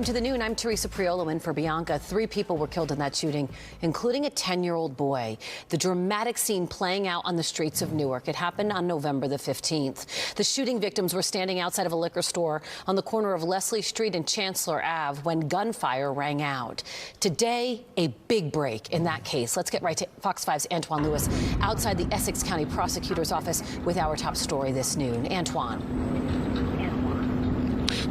To the noon, I'm Teresa Priolo in for Bianca. 3 people were killed in that shooting, including a 10-year-old boy. The dramatic scene playing out on the streets of Newark. It happened on November the 15th. The shooting victims were standing outside of a liquor store on the corner of Leslie Street and Chancellor Ave when gunfire rang out. Today, a big break in that case. Let's get right to Fox 5's Antoine Lewis outside the Essex County Prosecutor's Office with our top story this noon. Antoine.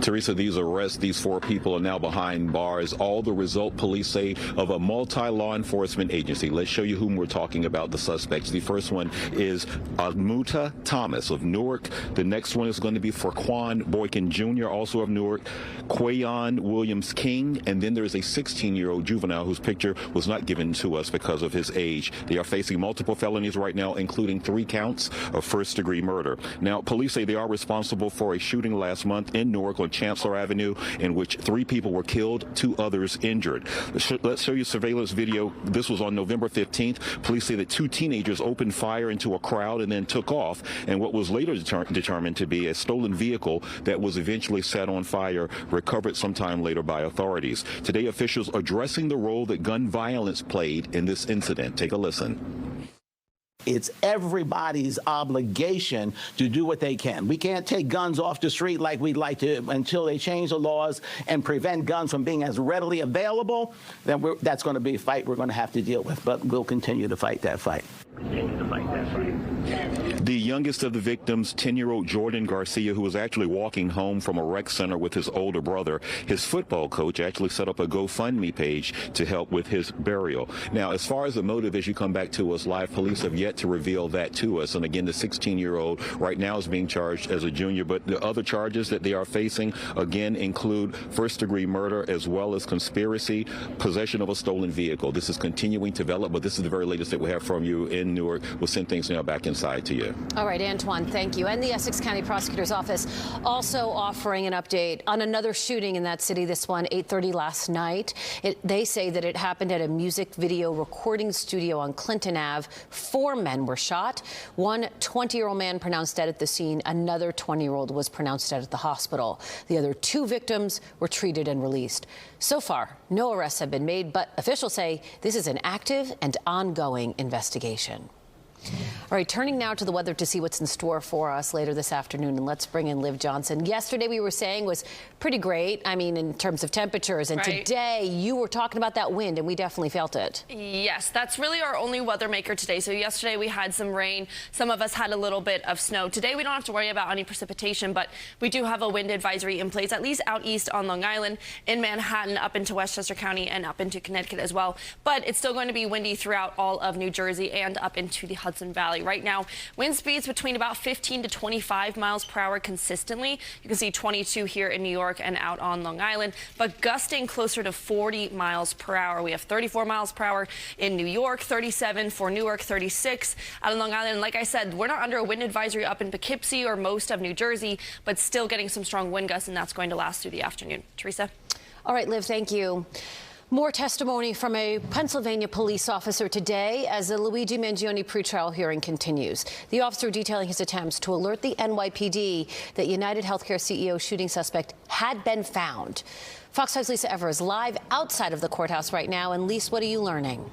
Teresa, these arrests, these 4 people are now behind bars. All the result, police say, of a multi-law enforcement agency. Let's show you whom we're talking about, the suspects. The first one is Amuta Thomas of Newark. The next one is going to be Fraquan Boykin Jr., also of Newark. Quayon Williams King. And then there's a 16-year-old juvenile whose picture was not given to us because of his age. They are facing multiple felonies right now, including 3 counts of first-degree murder. Now, police say they are responsible for a shooting last month in Newark on Chancellor Avenue, in which 3 people were killed, 2 others injured. Let's show you surveillance video. This was on November 15th. Police say that 2 teenagers opened fire into a crowd and then took off, and what was later determined to be a stolen vehicle that was eventually set on fire, recovered sometime later by authorities. Today, officials addressing the role that gun violence played in this incident. Take a listen. It's everybody's obligation to do what they can. We can't take guns off the street like we'd like to until they change the laws and prevent guns from being as readily available. Then that's going to be a fight we're going to have to deal with, but we'll continue to fight that fight. The youngest of the victims, 10-year-old Jordan Garcia, who was actually walking home from a rec center with his older brother. His football coach actually set up a GoFundMe page to help with his burial. Now, as far as the motive, as you come back to us live, police have yet to reveal that to us. And again, the 16-year-old right now is being charged as a junior, but the other charges that they are facing, again, include first-degree murder as well as conspiracy, possession of a stolen vehicle. This is continuing to develop, but this is the very latest that we have from you in Newark. We'll send things now back inside to you. All right, Antoine, thank you. And the Essex County Prosecutor's Office also offering an update on another shooting in that city, this one 8:30 last night. They say that it happened at a music video recording studio on Clinton Ave. 4 men were shot. One 20-year-old man pronounced dead at the scene. Another 20-year-old was pronounced dead at the hospital. The other 2 victims were treated and released. So far, no arrests have been made, but officials say this is an active and ongoing investigation. All right, turning now to the weather to see what's in store for us later this afternoon, and let's bring in Liv Johnson. Yesterday we were saying was pretty great, I mean, in terms of temperatures, and today you were talking about that wind, and we definitely felt it. Yes, that's really our only weather maker today. So yesterday we had some rain. Some of us had a little bit of snow. Today we don't have to worry about any precipitation, but we do have a wind advisory in place, at least out east on Long Island, in Manhattan, up into Westchester County, and up into Connecticut as well. But it's still going to be windy throughout all of New Jersey and up into the Hudson Valley. Right now, wind speeds between about 15 to 25 miles per hour consistently. You can see 22 here in New York and out on Long Island, but gusting closer to 40 miles per hour. We have 34 miles per hour in New York, 37 for Newark, 36 out on Long Island. And like I said, we're not under a wind advisory up in Poughkeepsie or most of New Jersey, but still getting some strong wind gusts, and that's going to last through the afternoon. Teresa? All right, Liv, thank you. More testimony from a Pennsylvania police officer today as the Luigi Mangione pretrial hearing continues. The officer detailing his attempts to alert the NYPD that United Healthcare CEO shooting suspect had been found. Fox 5's Lisa Evers live outside of the courthouse right now. And Lisa, what are you learning?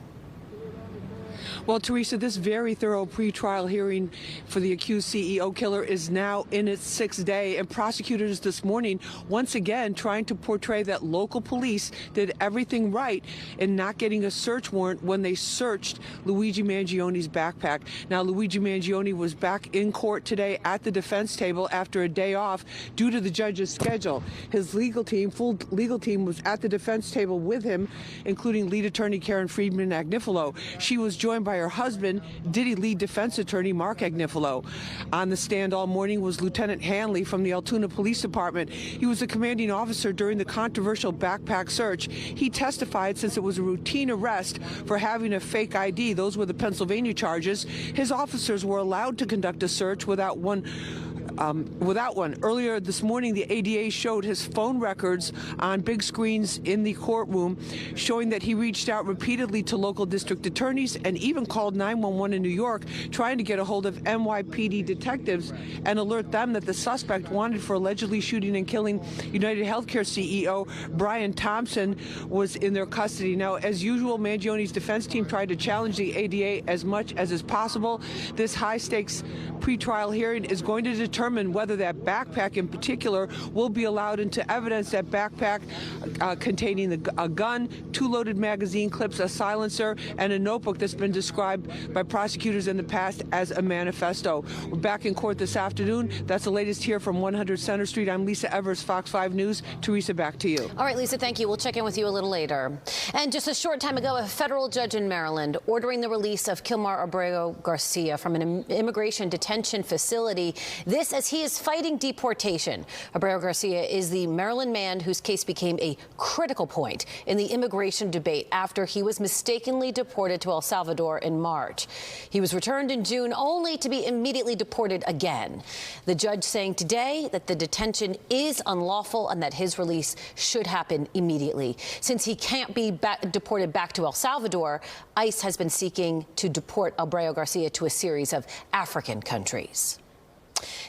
Well, Teresa, this very thorough pretrial hearing for the accused CEO killer is now in its 6th day, and prosecutors this morning once again trying to portray that local police did everything right in not getting a search warrant when they searched Luigi Mangione's backpack. Now, Luigi Mangione was back in court today at the defense table after a day off due to the judge's schedule. His full legal team was at the defense table with him, including lead attorney Karen Friedman-Agnifilo. She was joined by her husband, Diddy lead defense attorney Mark Agnifilo. On the stand all morning was Lieutenant Hanley from the Altoona Police Department. He was the commanding officer during the controversial backpack search. He testified since it was a routine arrest for having a fake ID. Those were the Pennsylvania charges. His officers were allowed to conduct a search without one without one. Earlier this morning, the ADA showed his phone records on big screens in the courtroom, showing that he reached out repeatedly to local district attorneys and even called 911 in New York, trying to get a hold of NYPD detectives and alert them that the suspect wanted for allegedly shooting and killing United Healthcare CEO Brian Thompson was in their custody. Now, as usual, Mangione's defense team tried to challenge the ADA as much as is possible. This high-stakes pretrial hearing is going to determine whether that backpack in particular will be allowed into evidence. That backpack containing a gun, 2 loaded magazine clips, a silencer, and a notebook that's been described by prosecutors in the past as a manifesto. We're back in court this afternoon. That's the latest here from 100 Center Street. I'm Lisa Evers, Fox 5 News. Teresa, back to you. All right, Lisa, thank you. We'll check in with you a little later. And just a short time ago, a federal judge in Maryland ordering the release of Kilmar Abreu Garcia from an immigration detention facility. This as he is fighting deportation. Abreu Garcia is the Maryland man whose case became a critical point in the immigration debate after he was mistakenly deported to El Salvador in March. He was returned in June only to be immediately deported again. The judge saying today that the detention is unlawful and that his release should happen immediately. Since he can't be deported back to El Salvador, ICE has been seeking to deport Abreu Garcia to a series of African countries.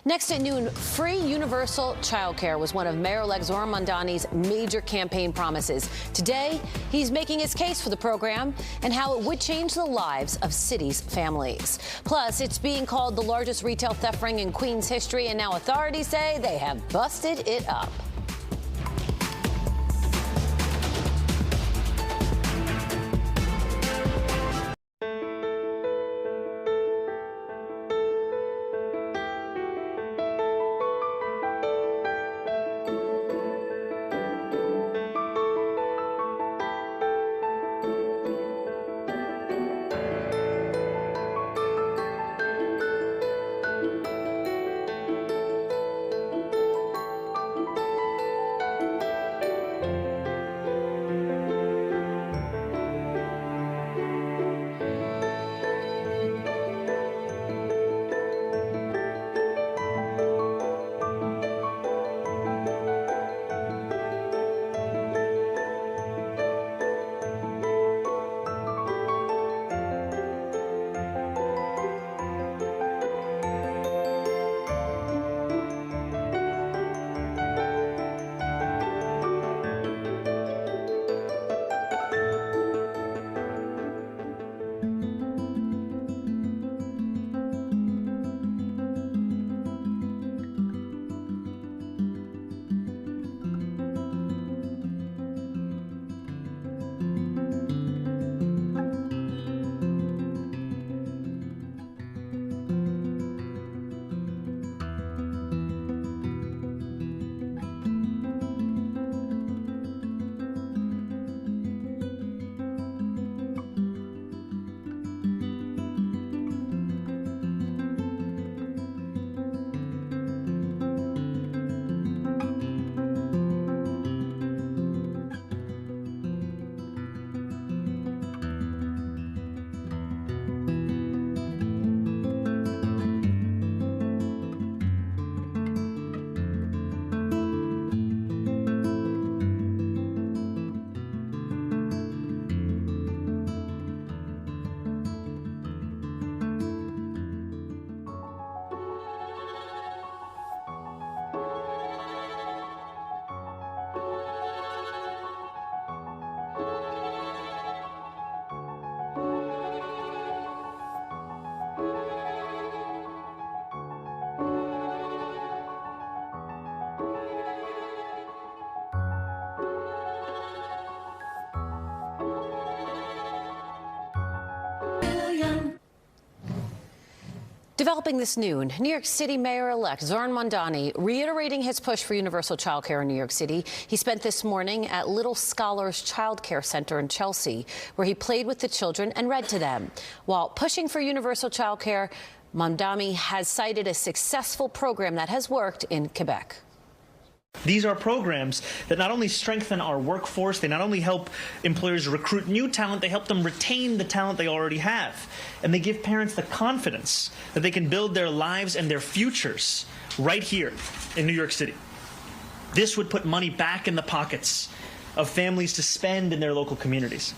Next at noon, free universal childcare was one of Mayor-elect Zohran Mamdani's major campaign promises. Today, he's making his case for the program and how it would change the lives of cities' families. Plus, it's being called the largest retail theft ring in Queens history, and now authorities say they have busted it up. Developing this noon, New York City Mayor-elect Zohran Mamdani reiterating his push for universal child care in New York City. He spent this morning at Little Scholars Child Care Center in Chelsea, where he played with the children and read to them. While pushing for universal child care, Mamdani has cited a successful program that has worked in Quebec. These are programs that not only strengthen our workforce, they not only help employers recruit new talent, they help them retain the talent they already have. And they give parents the confidence that they can build their lives and their futures right here in New York City. This would put money back in the pockets of families to spend in their local communities.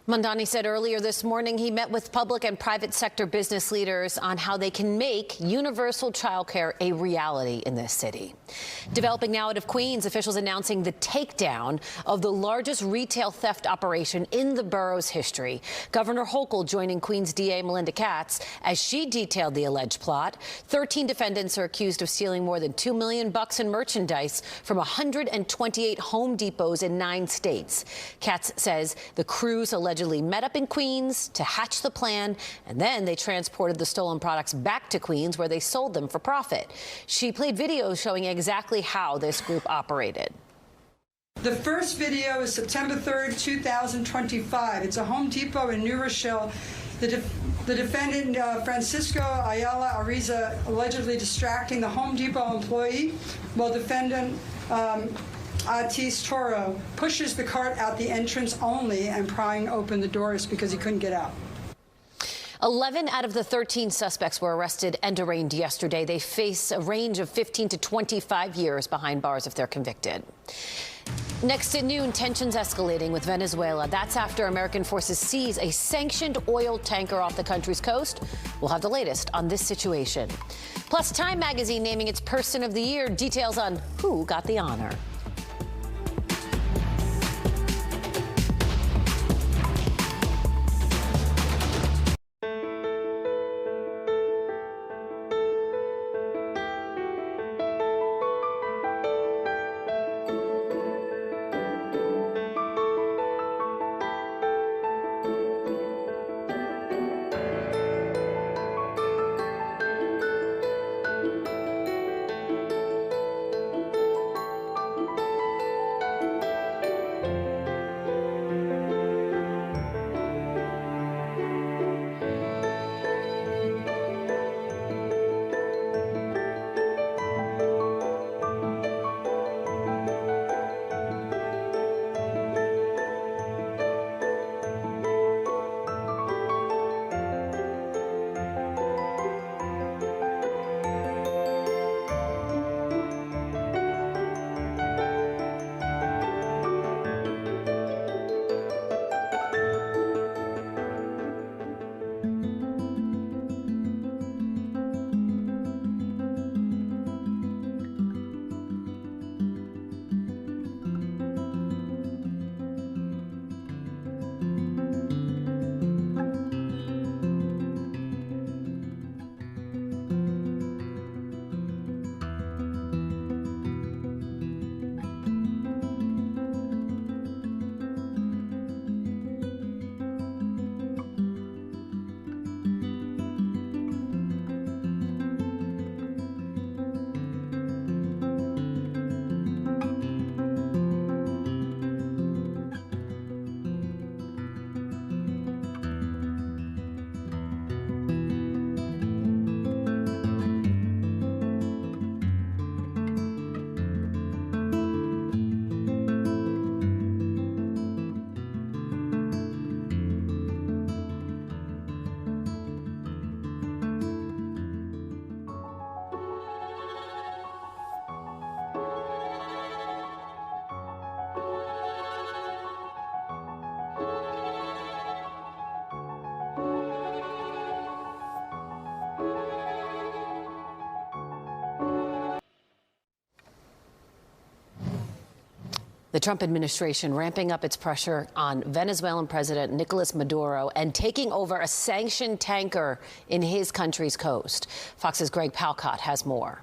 Mamdani said earlier this morning he met with public and private sector business leaders on how they can make universal childcare a reality in this city. Developing now out of Queens, officials announcing the takedown of the largest retail theft operation in the borough's history. Governor Hochul joining Queens DA Melinda Katz as she detailed the alleged plot. 13 defendants are accused of stealing more than $2 million in merchandise from 128 Home Depots in 9 states. Katz says the crews allegedly met up in Queens to hatch the plan, and then they transported the stolen products back to Queens, where they sold them for profit. She played videos showing exactly how this group operated. The first video is September 3rd, 2025. It's a Home Depot in New Rochelle. The defendant, Francisco Ayala Ariza, allegedly distracting the Home Depot employee, while defendant Atis Toro pushes the cart out the entrance only and prying open the doors because he couldn't get out. 11 out of the 13 suspects were arrested and arraigned yesterday. They face a range of 15 to 25 years behind bars if they're convicted. Next at noon, tensions escalating with Venezuela. That's after American forces seize a sanctioned oil tanker off the country's coast. We'll have the latest on this situation. Plus, Time magazine naming its Person of the Year. Details on who got the honor. The Trump administration ramping up its pressure on Venezuelan President Nicolas Maduro and taking over a sanctioned tanker in his country's coast. Fox's Greg Palcott has more.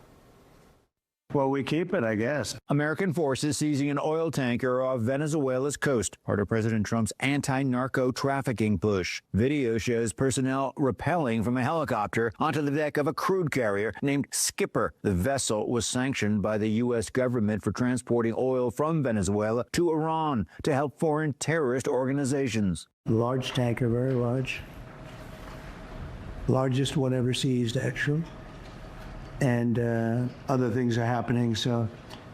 Well, we keep it, I guess. American forces seizing an oil tanker off Venezuela's coast, part of President Trump's anti-narco trafficking push. Video shows personnel rappelling from a helicopter onto the deck of a crude carrier named Skipper. The vessel was sanctioned by the U.S. government for transporting oil from Venezuela to Iran to help foreign terrorist organizations. Large tanker, very large. Largest one ever seized, actually. And other things are happening, so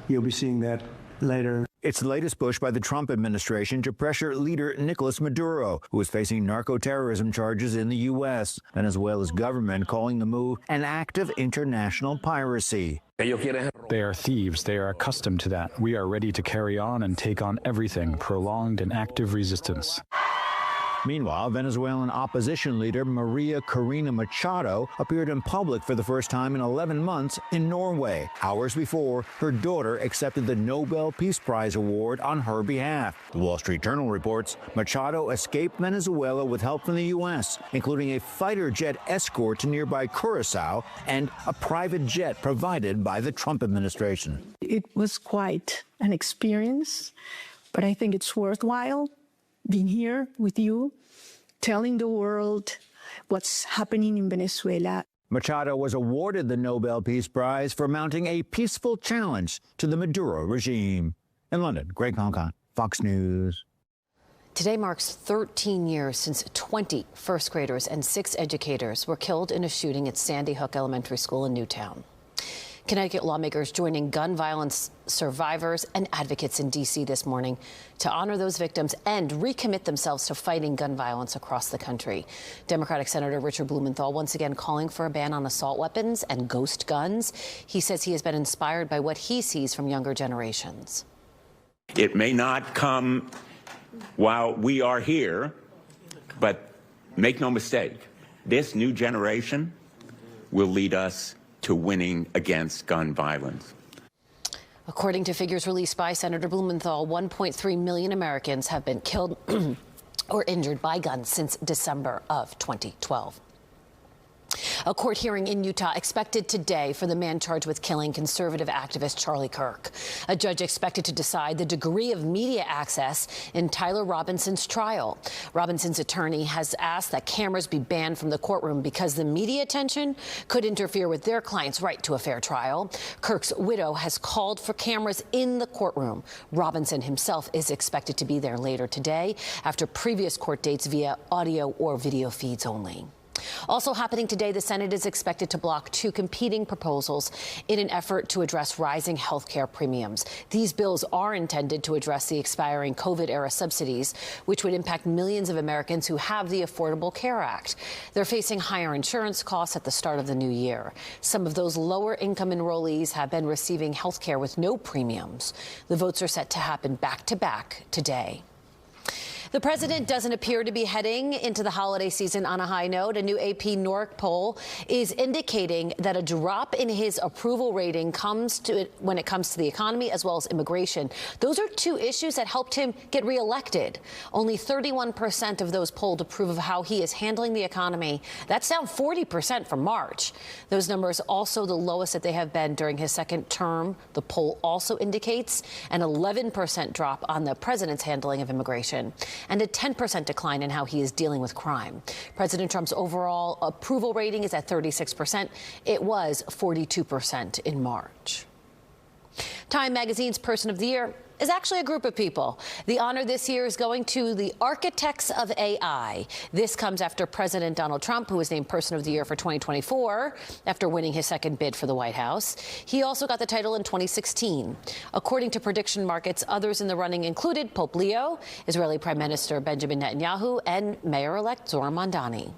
You'll be seeing that later. It's the latest push by the Trump administration to pressure leader Nicolas Maduro, who is facing narco-terrorism charges in the U.S. Venezuela's government calling the move an act of international piracy. They are thieves. They are accustomed to that. We are ready to carry on and take on everything, prolonged and active resistance. Meanwhile, Venezuelan opposition leader Maria Corina Machado appeared in public for the first time in 11 months in Norway. Hours before, her daughter accepted the Nobel Peace Prize award on her behalf. The Wall Street Journal reports Machado escaped Venezuela with help from the U.S., including a fighter jet escort to nearby Curacao and a private jet provided by the Trump administration. It was quite an experience, but I think it's worthwhile being here with you, telling the world what's happening in Venezuela. Machado was awarded the Nobel Peace Prize for mounting a peaceful challenge to the Maduro regime. In London, Greg Concan, Fox News. Today marks 13 years since 20 first graders and 6 educators were killed in a shooting at Sandy Hook Elementary School in Newtown. Connecticut lawmakers joining gun violence survivors and advocates in D.C. this morning to honor those victims and recommit themselves to fighting gun violence across the country. Democratic Senator Richard Blumenthal once again calling for a ban on assault weapons and ghost guns. He says he has been inspired by what he sees from younger generations. It may not come while we are here, but make no mistake, this new generation will lead us to winning against gun violence. According to figures released by Senator Blumenthal, 1.3 million Americans have been killed or injured by guns since December of 2012. A court hearing in Utah expected today for the man charged with killing conservative activist Charlie Kirk. A judge expected to decide the degree of media access in Tyler Robinson's trial. Robinson's attorney has asked that cameras be banned from the courtroom because the media attention could interfere with their client's right to a fair trial. Kirk's widow has called for cameras in the courtroom. Robinson himself is expected to be there later today after previous court dates via audio or video feeds only. Also happening today, the Senate is expected to block 2 competing proposals in an effort to address rising health care premiums. These bills are intended to address the expiring COVID-era subsidies, which would impact millions of Americans who have the Affordable Care Act. They're facing higher insurance costs at the start of the new year. Some of those lower-income enrollees have been receiving health care with no premiums. The votes are set to happen back-to-back today. The president doesn't appear to be heading into the holiday season on a high note. A new AP NORC poll is indicating that a drop in his approval rating when it comes to the economy as well as immigration. Those are 2 issues that helped him get reelected. Only 31% of those polled approve of how he is handling the economy. That's down 40% from March. Those numbers also the lowest that they have been during his second term. The poll also indicates an 11% drop on the president's handling of immigration, and a 10% decline in how he is dealing with crime. President Trump's overall approval rating is at 36%. It was 42% in March. Time Magazine's Person of the Year is actually a group of people. The honor this year is going to the architects of AI. This comes after President Donald Trump, who was named Person of the Year for 2024 after winning his second bid for the White House. He also got the title in 2016. According to prediction markets, others in the running included Pope Leo, Israeli Prime Minister Benjamin Netanyahu, and Mayor-elect Zohar Mamdani.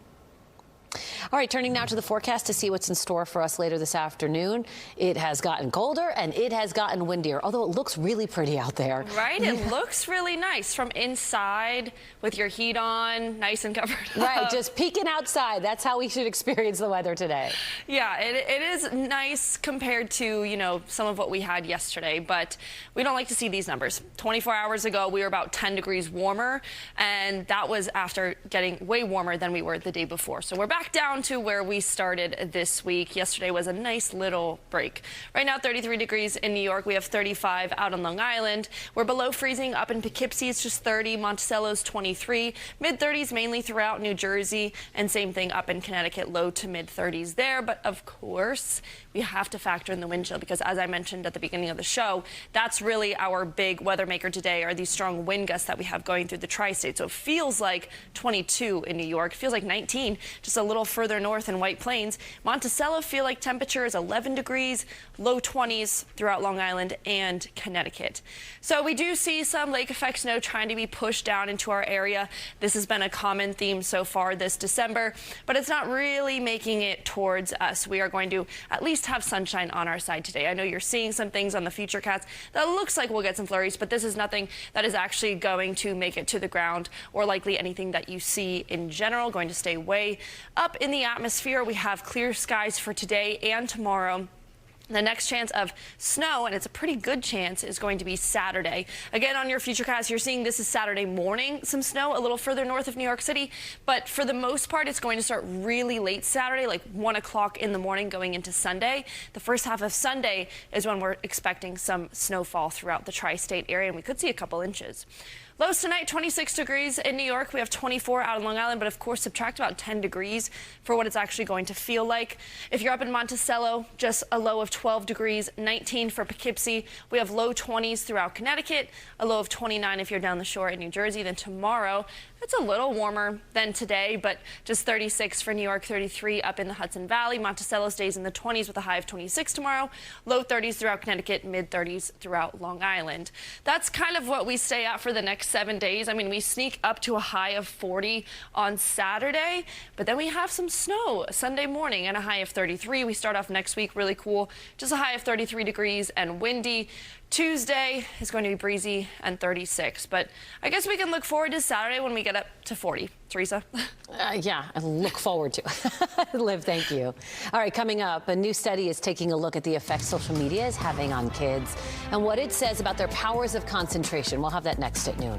All right, turning now to the forecast to see what's in store for us later this afternoon. It has gotten colder and it has gotten windier, although it looks really pretty out there. Right? It looks really nice from inside with your heat on, nice and covered up. Right, just peeking outside. That's how we should experience the weather today. Yeah, it is nice compared to, you know, some of what we had yesterday, but we don't like to see these numbers. 24 hours ago, we were about 10 degrees warmer, and that was after getting way warmer than we were the day before. So we're back down to where we started this week. Yesterday was a nice little break. Right now, 33 degrees in New York. We have 35 out on Long Island. We're below freezing up in Poughkeepsie. It's just 30. Monticello's 23. Mid-30s mainly throughout New Jersey. And same thing up in Connecticut, low to mid-30s there. But of course, we have to factor in the wind chill because, as I mentioned at the beginning of the show, that's really our big weather maker today, are these strong wind gusts that we have going through the Tri-State. So it feels like 22 in New York. It feels like 19, just a little further further north in White Plains. Monticello feel like temperature is 11 degrees, low 20s throughout Long Island and Connecticut. So we do see some lake effect snow trying to be pushed down into our area. This has been a common theme so far this December, but it's not really making it towards us. We are going to at least have sunshine on our side today. I know you're seeing some things on the Futurecast that looks like we'll get some flurries, but this is nothing that is actually going to make it to the ground or likely anything that you see in general. Going to stay way up in the atmosphere. We have clear skies for today and tomorrow. The next chance of snow, and it's a pretty good chance, is going to be Saturday. Again, on your Futurecast, you're seeing this is Saturday morning, some snow a little further north of New York City. But for the most part, it's going to start really late Saturday, like 1 o'clock in the morning going into Sunday. The first half of Sunday is when we're expecting some snowfall throughout the Tri-State area, and we could see a couple inches. Lows tonight, 26 degrees in New York. We have 24 out in Long Island, but of course subtract about 10 degrees for what it's actually going to feel like. If you're up in Monticello, just a low of 12 degrees, 19 for Poughkeepsie. We have low 20s throughout Connecticut, a low of 29 if you're down the shore in New Jersey. Then tomorrow, it's a little warmer than today, but just 36 for New York, 33 up in the Hudson Valley. Monticello stays in the 20s with a high of 26 tomorrow, low 30s throughout Connecticut, mid 30s throughout Long Island. That's kind of what we stay at for the next 7 days. I mean, we sneak up to a high of 40 on Saturday, but then we have some snow Sunday morning and a high of 33. We start off next week really cool, just a high of 33 degrees and windy. Tuesday is going to be breezy and 36, but I guess we can look forward to Saturday when we get up to 40. Teresa? Yeah, I look forward to it. Liv, thank you. All right, coming up, a new study is taking a look at the effect social media is having on kids and what it says about their powers of concentration. We'll have that next at noon.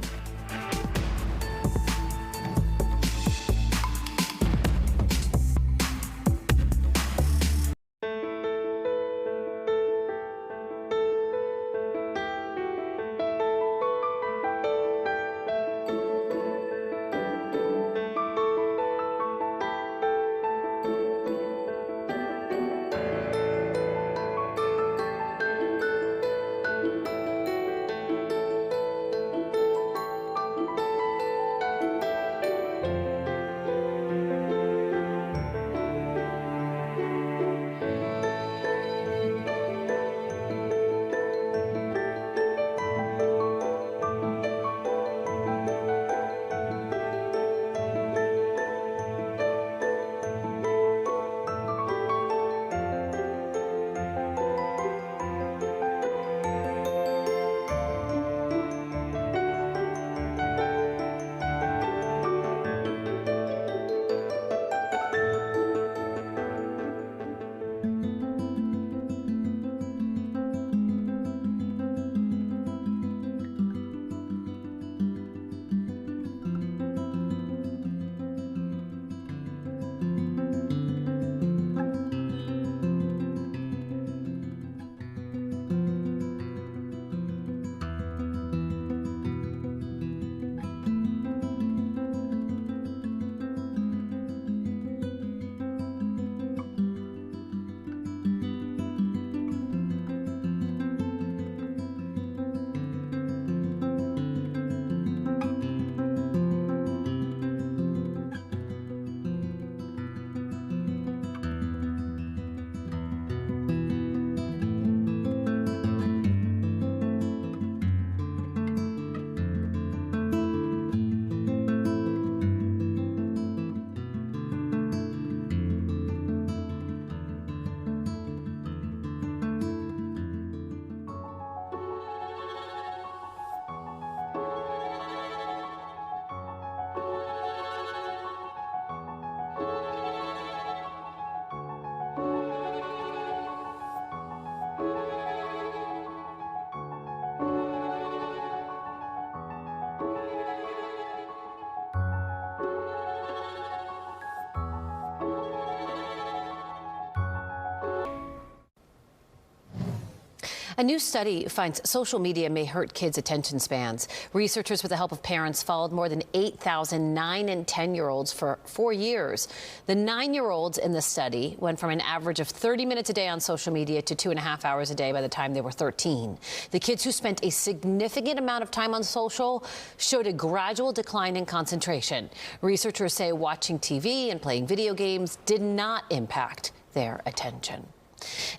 A new study finds social media may hurt kids' attention spans. Researchers, with the help of parents, followed more than 8,000 9- and 10-year-olds for 4 years. The 9-year-olds in the study went from an average of 30 minutes a day on social media to 2.5 hours a day by the time they were 13. The kids who spent a significant amount of time on social showed a gradual decline in concentration. Researchers say watching TV and playing video games did not impact their attention.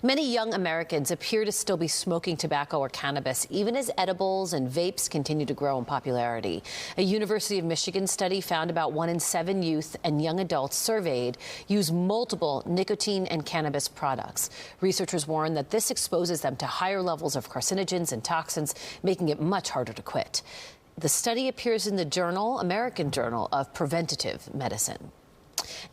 Many young Americans appear to still be smoking tobacco or cannabis, even as edibles and vapes continue to grow in popularity. A University of Michigan study found about 1 in 7 youth and young adults surveyed use multiple nicotine and cannabis products. Researchers warn that this exposes them to higher levels of carcinogens and toxins, making it much harder to quit. The study appears in the journal, American Journal of Preventative Medicine.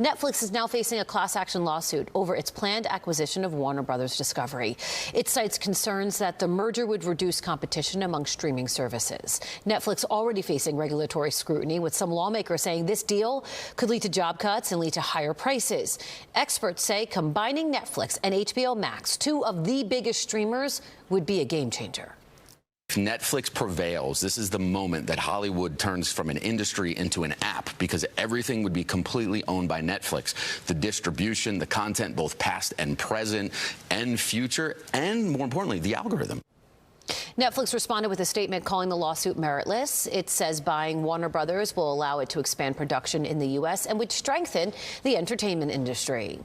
Netflix is now facing a class action lawsuit over its planned acquisition of Warner Brothers Discovery. It cites concerns that the merger would reduce competition among streaming services. Netflix already facing regulatory scrutiny, with some lawmakers saying this deal could lead to job cuts and lead to higher prices. Experts say combining Netflix and HBO Max, two of the biggest streamers, would be a game changer. If Netflix prevails, this is the moment that Hollywood turns from an industry into an app, because everything would be completely owned by Netflix. The distribution, the content, both past and present and future, and more importantly, the algorithm. Netflix responded with a statement calling the lawsuit meritless. It says buying Warner Brothers will allow it to expand production in the U.S. and would strengthen the entertainment industry.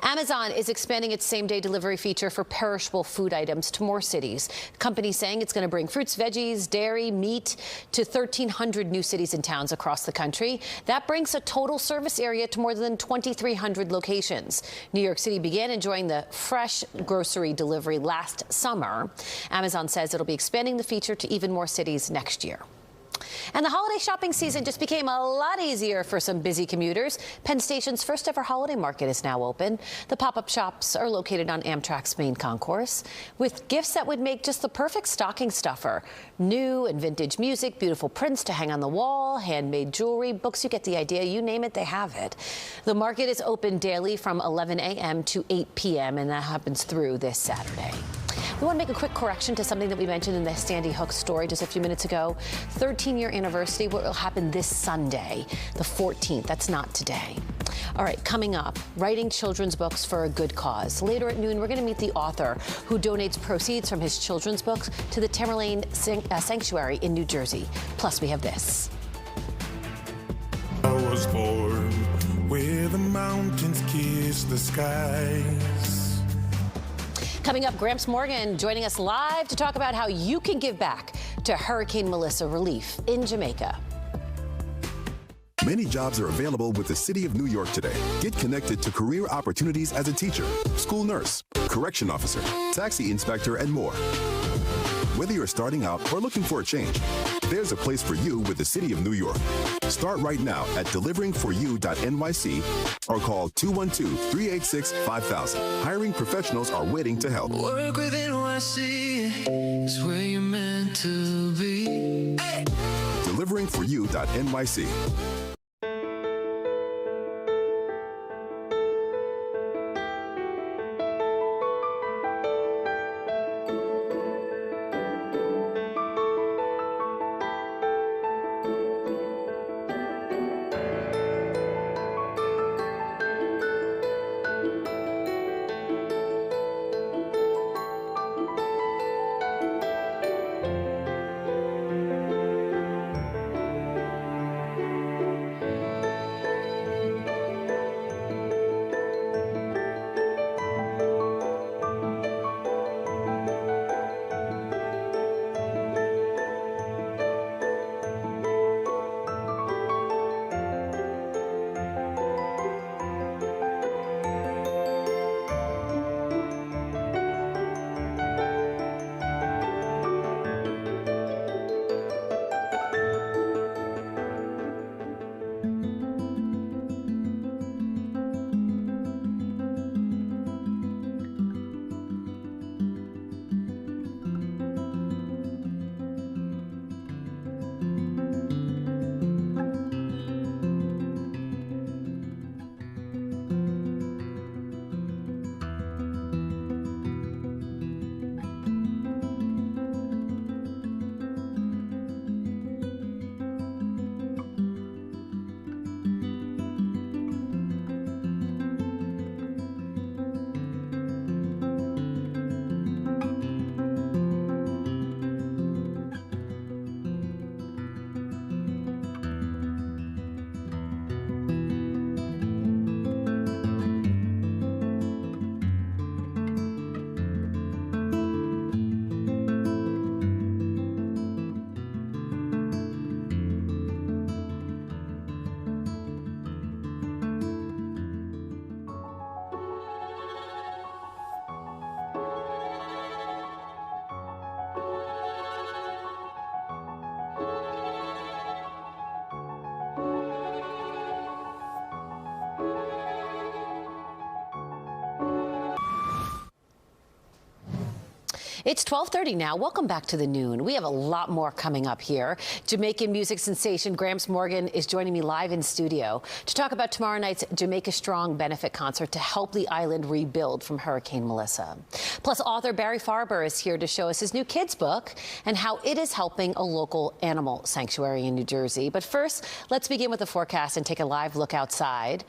Amazon is expanding its same-day delivery feature for perishable food items to more cities. The company saying it's going to bring fruits, veggies, dairy, meat to 1,300 new cities and towns across the country. That brings a total service area to more than 2,300 locations. New York City began enjoying the fresh grocery delivery last summer. Amazon says it'll be expanding the feature to even more cities next year. And the holiday shopping season just became a lot easier for some busy commuters. Penn Station's first ever holiday market is now open. The pop-up shops are located on Amtrak's main concourse with gifts that would make just the perfect stocking stuffer. New and vintage music, beautiful prints to hang on the wall, handmade jewelry, books, you get the idea. You name it, they have it. The market is open daily from 11 a.m. to 8 p.m. and that happens through this Saturday. We want to make a quick correction to something that we mentioned in the Sandy Hook story just a few minutes ago. 13-year anniversary will happen this Sunday, the 14th. That's not today. All right, coming up, writing children's books for a good cause. Later at noon, we're going to meet the author who donates proceeds from his children's books to the Tamerlane Sanctuary in New Jersey. Plus, we have this. I was born where the mountains kiss the skies. Coming up, Gramps Morgan joining us live to talk about how you can give back to Hurricane Melissa relief in Jamaica. Many jobs are available with the City of New York today. Get connected to career opportunities as a teacher, school nurse, correction officer, taxi inspector, and more. Whether you're starting out or looking for a change, there's a place for you with the City of New York. Start right now at deliveringforyou.nyc or call 212-386-5000. Hiring professionals are waiting to help. Work with NYC is where you're meant to be. Hey. Deliveringforyou.nyc. It's 12:30 now. Welcome back to the Noon. We have a lot more coming up here. Jamaican music sensation Gramps Morgan is joining me live in studio to talk about tomorrow night's Jamaica Strong benefit concert to help the island rebuild from Hurricane Melissa. Plus, author Barry Farber is here to show us his new kids' book and how it is helping a local animal sanctuary in New Jersey. But first, let's begin with the forecast and take a live look outside.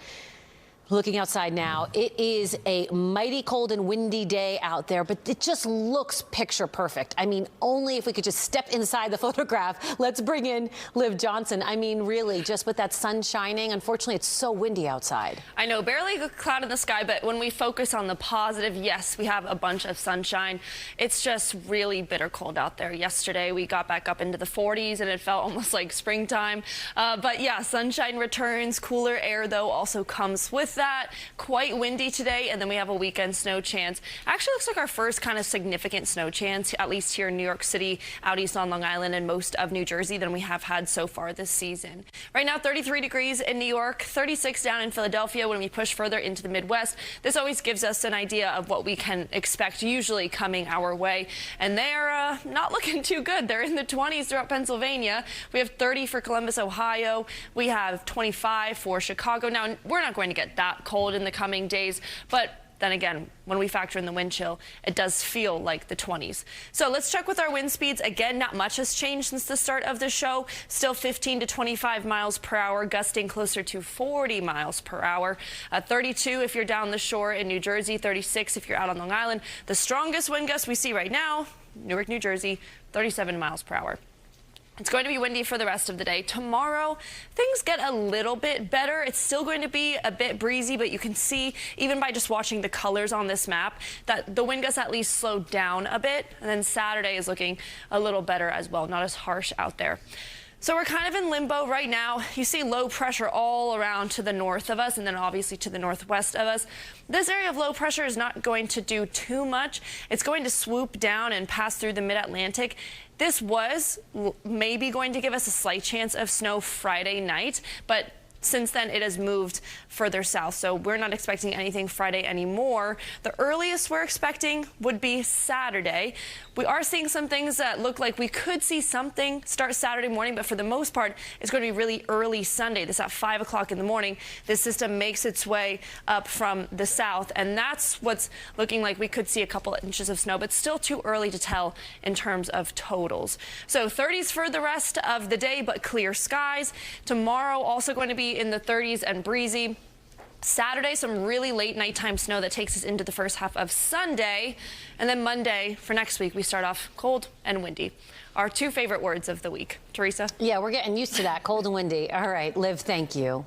Looking outside now, it is a mighty cold and windy day out there, but it just looks picture perfect. I mean, only if we could just step inside the photograph. Let's bring in Liv Johnson. I mean, really, just with that sun shining, unfortunately, it's so windy outside. I know, barely a cloud in the sky, but when we focus on the positive, yes, we have a bunch of sunshine. It's just really bitter cold out there. Yesterday, we got back up into the 40s, and it felt almost like springtime. But yeah, sunshine returns. Cooler air, though, also comes with that. Quite windy today, and then we have a weekend snow chance. Actually looks like our first kind of significant snow chance, at least here in New York City, out east on Long Island, and most of New Jersey than we have had so far this season. Right now, 33 degrees in New York, 36 down in Philadelphia. When we push further into the Midwest, this always gives us an idea of what we can expect usually coming our way, and they're not looking too good. They're in the 20s throughout Pennsylvania. We have 30 for Columbus, Ohio. We have 25 for Chicago. Now, we're not going to get that cold in the coming days, but then again, when we factor in the wind chill, it does feel like the 20s. So let's check with our wind speeds. Again, not much has changed since the start of the show. Still 15 to 25 miles per hour, gusting closer to 40 miles per hour. 32 if you're down the shore in New Jersey, 36 if you're out on Long Island. The strongest wind gust we see right now, Newark, New Jersey, 37 miles per hour. It's going to be windy for the rest of the day. Tomorrow, things get a little bit better. It's still going to be a bit breezy, but you can see, even by just watching the colors on this map, that the wind gusts at least slowed down a bit. And then Saturday is looking a little better as well, not as harsh out there. So we're kind of in limbo right now. You see low pressure all around to the north of us, and then obviously to the northwest of us. This area of low pressure is not going to do too much. It's going to swoop down and pass through the mid-Atlantic. This was maybe going to give us a slight chance of snow Friday night, but since then, it has moved further south, so we're not expecting anything Friday anymore. The earliest we're expecting would be Saturday. We are seeing some things that look like we could see something start Saturday morning, but for the most part, it's going to be really early Sunday. This at 5 o'clock in the morning. This system makes its way up from the south, and that's what's looking like we could see a couple of inches of snow, but still too early to tell in terms of totals. So 30s for the rest of the day, but clear skies. Tomorrow also going to be in the 30s and breezy. Saturday, some really late nighttime snow that takes us into the first half of Sunday. And then Monday for next week, we start off cold and windy. Our two favorite words of the week. Teresa? Yeah, we're getting used to that, cold and windy. All right, Liv, thank you.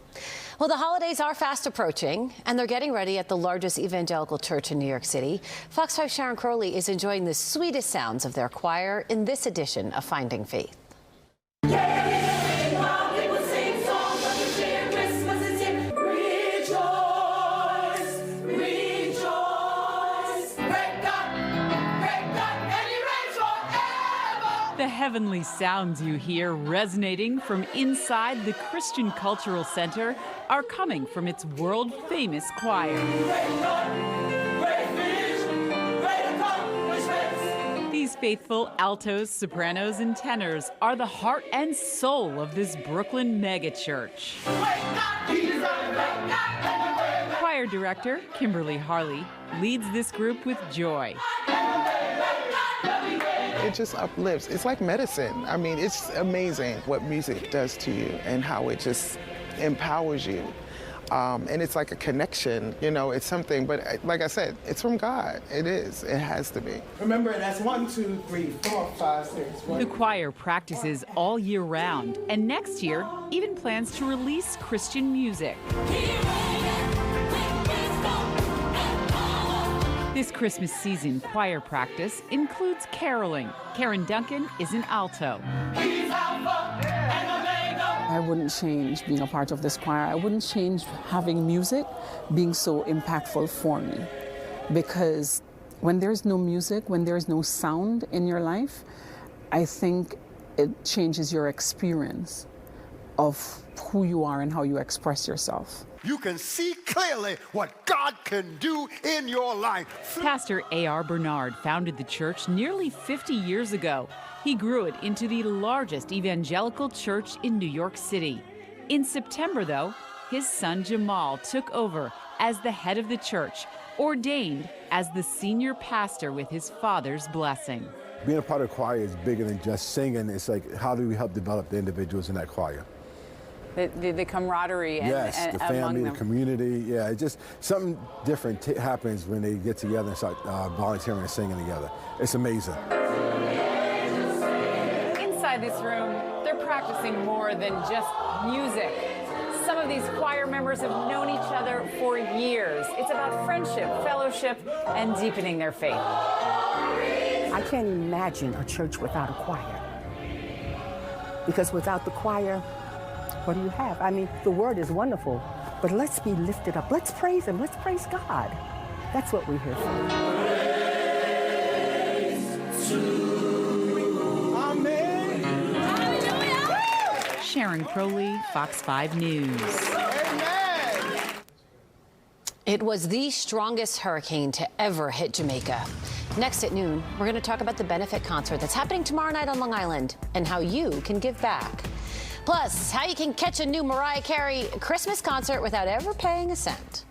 Well, the holidays are fast approaching, and they're getting ready at the largest evangelical church in New York City. Fox 5's Sharon Crowley is enjoying the sweetest sounds of their choir in this edition of Finding Faith. The heavenly sounds you hear resonating from inside the Christian Cultural Center are coming from its world-famous choir. These faithful altos, sopranos, and tenors are the heart and soul of this Brooklyn megachurch. Choir director Kimberly Harley leads this group with joy. It just uplifts. It's like medicine. I mean, it's amazing what music does to you and how it just empowers you. And it's like a connection, you know, it's something, but like I said, it's from God. It is. It has to be. Remember, that's 1, 2, 3, 4, 5, 6. The choir practices all year round, and next year even plans to release Christian music. This Christmas season, choir practice includes caroling. Karen Duncan is an alto. I wouldn't change being a part of this choir. I wouldn't change having music being so impactful for me. Because when there's no music, when there's no sound in your life, I think it changes your experience of who you are and how you express yourself. You can see clearly what God can do in your life. Pastor A.R. Bernard founded the church nearly 50 years ago. He grew it into the largest evangelical church in New York City. In September, though, his son Jamal took over as the head of the church, ordained as the senior pastor with his father's blessing. Being a part of the choir is bigger than just singing. It's like, how do we help develop the individuals in that choir? The camaraderie and, yes, and the family, among the them. community. Yeah, it's just something different happens when they get together and start volunteering and singing together. It's amazing. Inside this room, they're practicing more than just music. Some of these choir members have known each other for years. It's about friendship, fellowship, and deepening their faith. I can't imagine a church without a choir. Because without the choir, what do you have? I mean, the word is wonderful, but let's be lifted up. Let's praise Him. Let's praise God. That's what we're here for. Amen. Sharon Crowley, Fox 5 News. It was the strongest hurricane to ever hit Jamaica. Next at noon, we're going to talk about the benefit concert that's happening tomorrow night on Long Island and how you can give back. Plus, how you can catch a new Mariah Carey Christmas concert without ever paying a cent.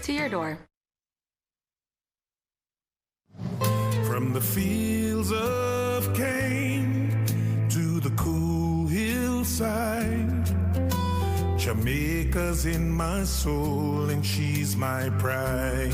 To your door. From the fields of cane to the cool hillside, Jamaica's in my soul and she's my pride.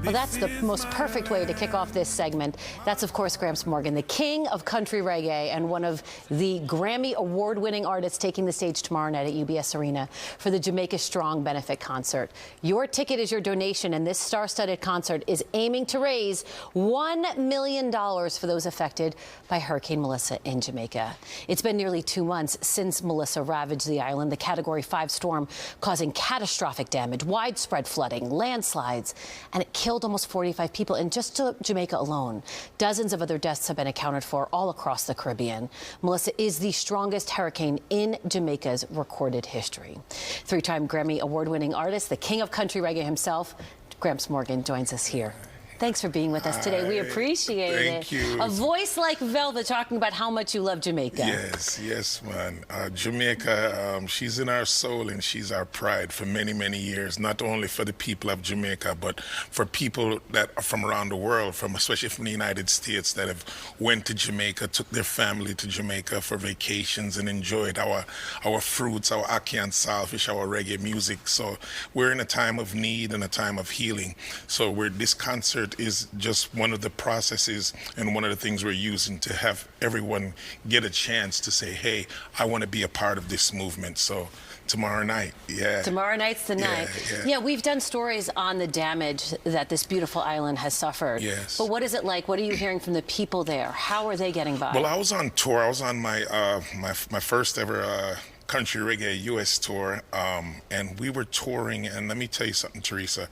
Well, that's the most perfect way to kick off this segment. That's, of course, Gramps Morgan, the king of country reggae and one of the Grammy award-winning artists taking the stage tomorrow night at UBS Arena for the Jamaica Strong benefit concert. Your ticket is your donation, and this star-studded concert is aiming to raise $1 million for those affected by Hurricane Melissa in Jamaica. It's been nearly 2 months since Melissa ravaged the island, the Category 5 storm causing catastrophic damage, widespread flooding, landslides, and it killed killed almost 45 people in just Jamaica alone. Dozens of other deaths have been accounted for all across the Caribbean. Melissa is the strongest hurricane in Jamaica's recorded history. Three-time Grammy award-winning artist, the king of country reggae himself, Gramps Morgan, joins us here. Thanks for being with us today. We appreciate it. Thank you. A voice like velvet talking about how much you love Jamaica. Yes, man. Jamaica, she's in our soul and she's our pride for many, many years, not only for the people of Jamaica, but for people that are from around the world, especially from the United States, that have went to Jamaica, took their family to Jamaica for vacations and enjoyed our fruits, our ackee and saltfish, our reggae music. So we're in a time of need and a time of healing. So this concert is just one of the processes and one of the things we're using to have everyone get a chance to say, hey, I want to be a part of this movement. So tomorrow night, Tomorrow night's the night. Yeah, we've done stories on the damage that this beautiful island has suffered. Yes. But what is it like? What are you hearing from the people there? How are they getting by? Well, I was on tour. I was on my my first ever country reggae U.S. tour, and we were touring. And let me tell you something, Teresa.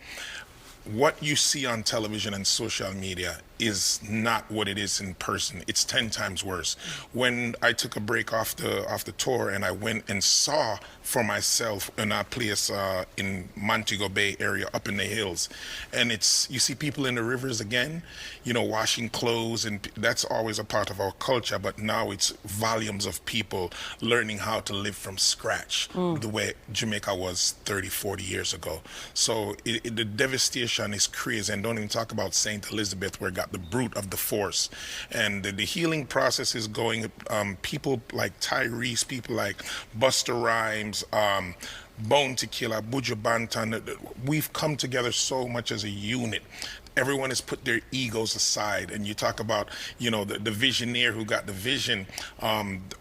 What you see on television and social media is not what it is in person. It's 10 times worse. When I took a break off the tour and I went and saw for myself in a place in Montego Bay area up in the hills, and you see people in the rivers again, washing clothes, and that's always a part of our culture, but now it's volumes of people learning how to live from scratch the way Jamaica was 30, 40 years ago. So the devastation is crazy, and don't even talk about St. Elizabeth, where it got the brute of the force. And the healing process is going, people like Tyrese, people like Busta Rhymes, Bone Tequila, Buju Banton, we've come together so much as a unit. Everyone has put their egos aside, and you talk about, the visioneer who got the vision.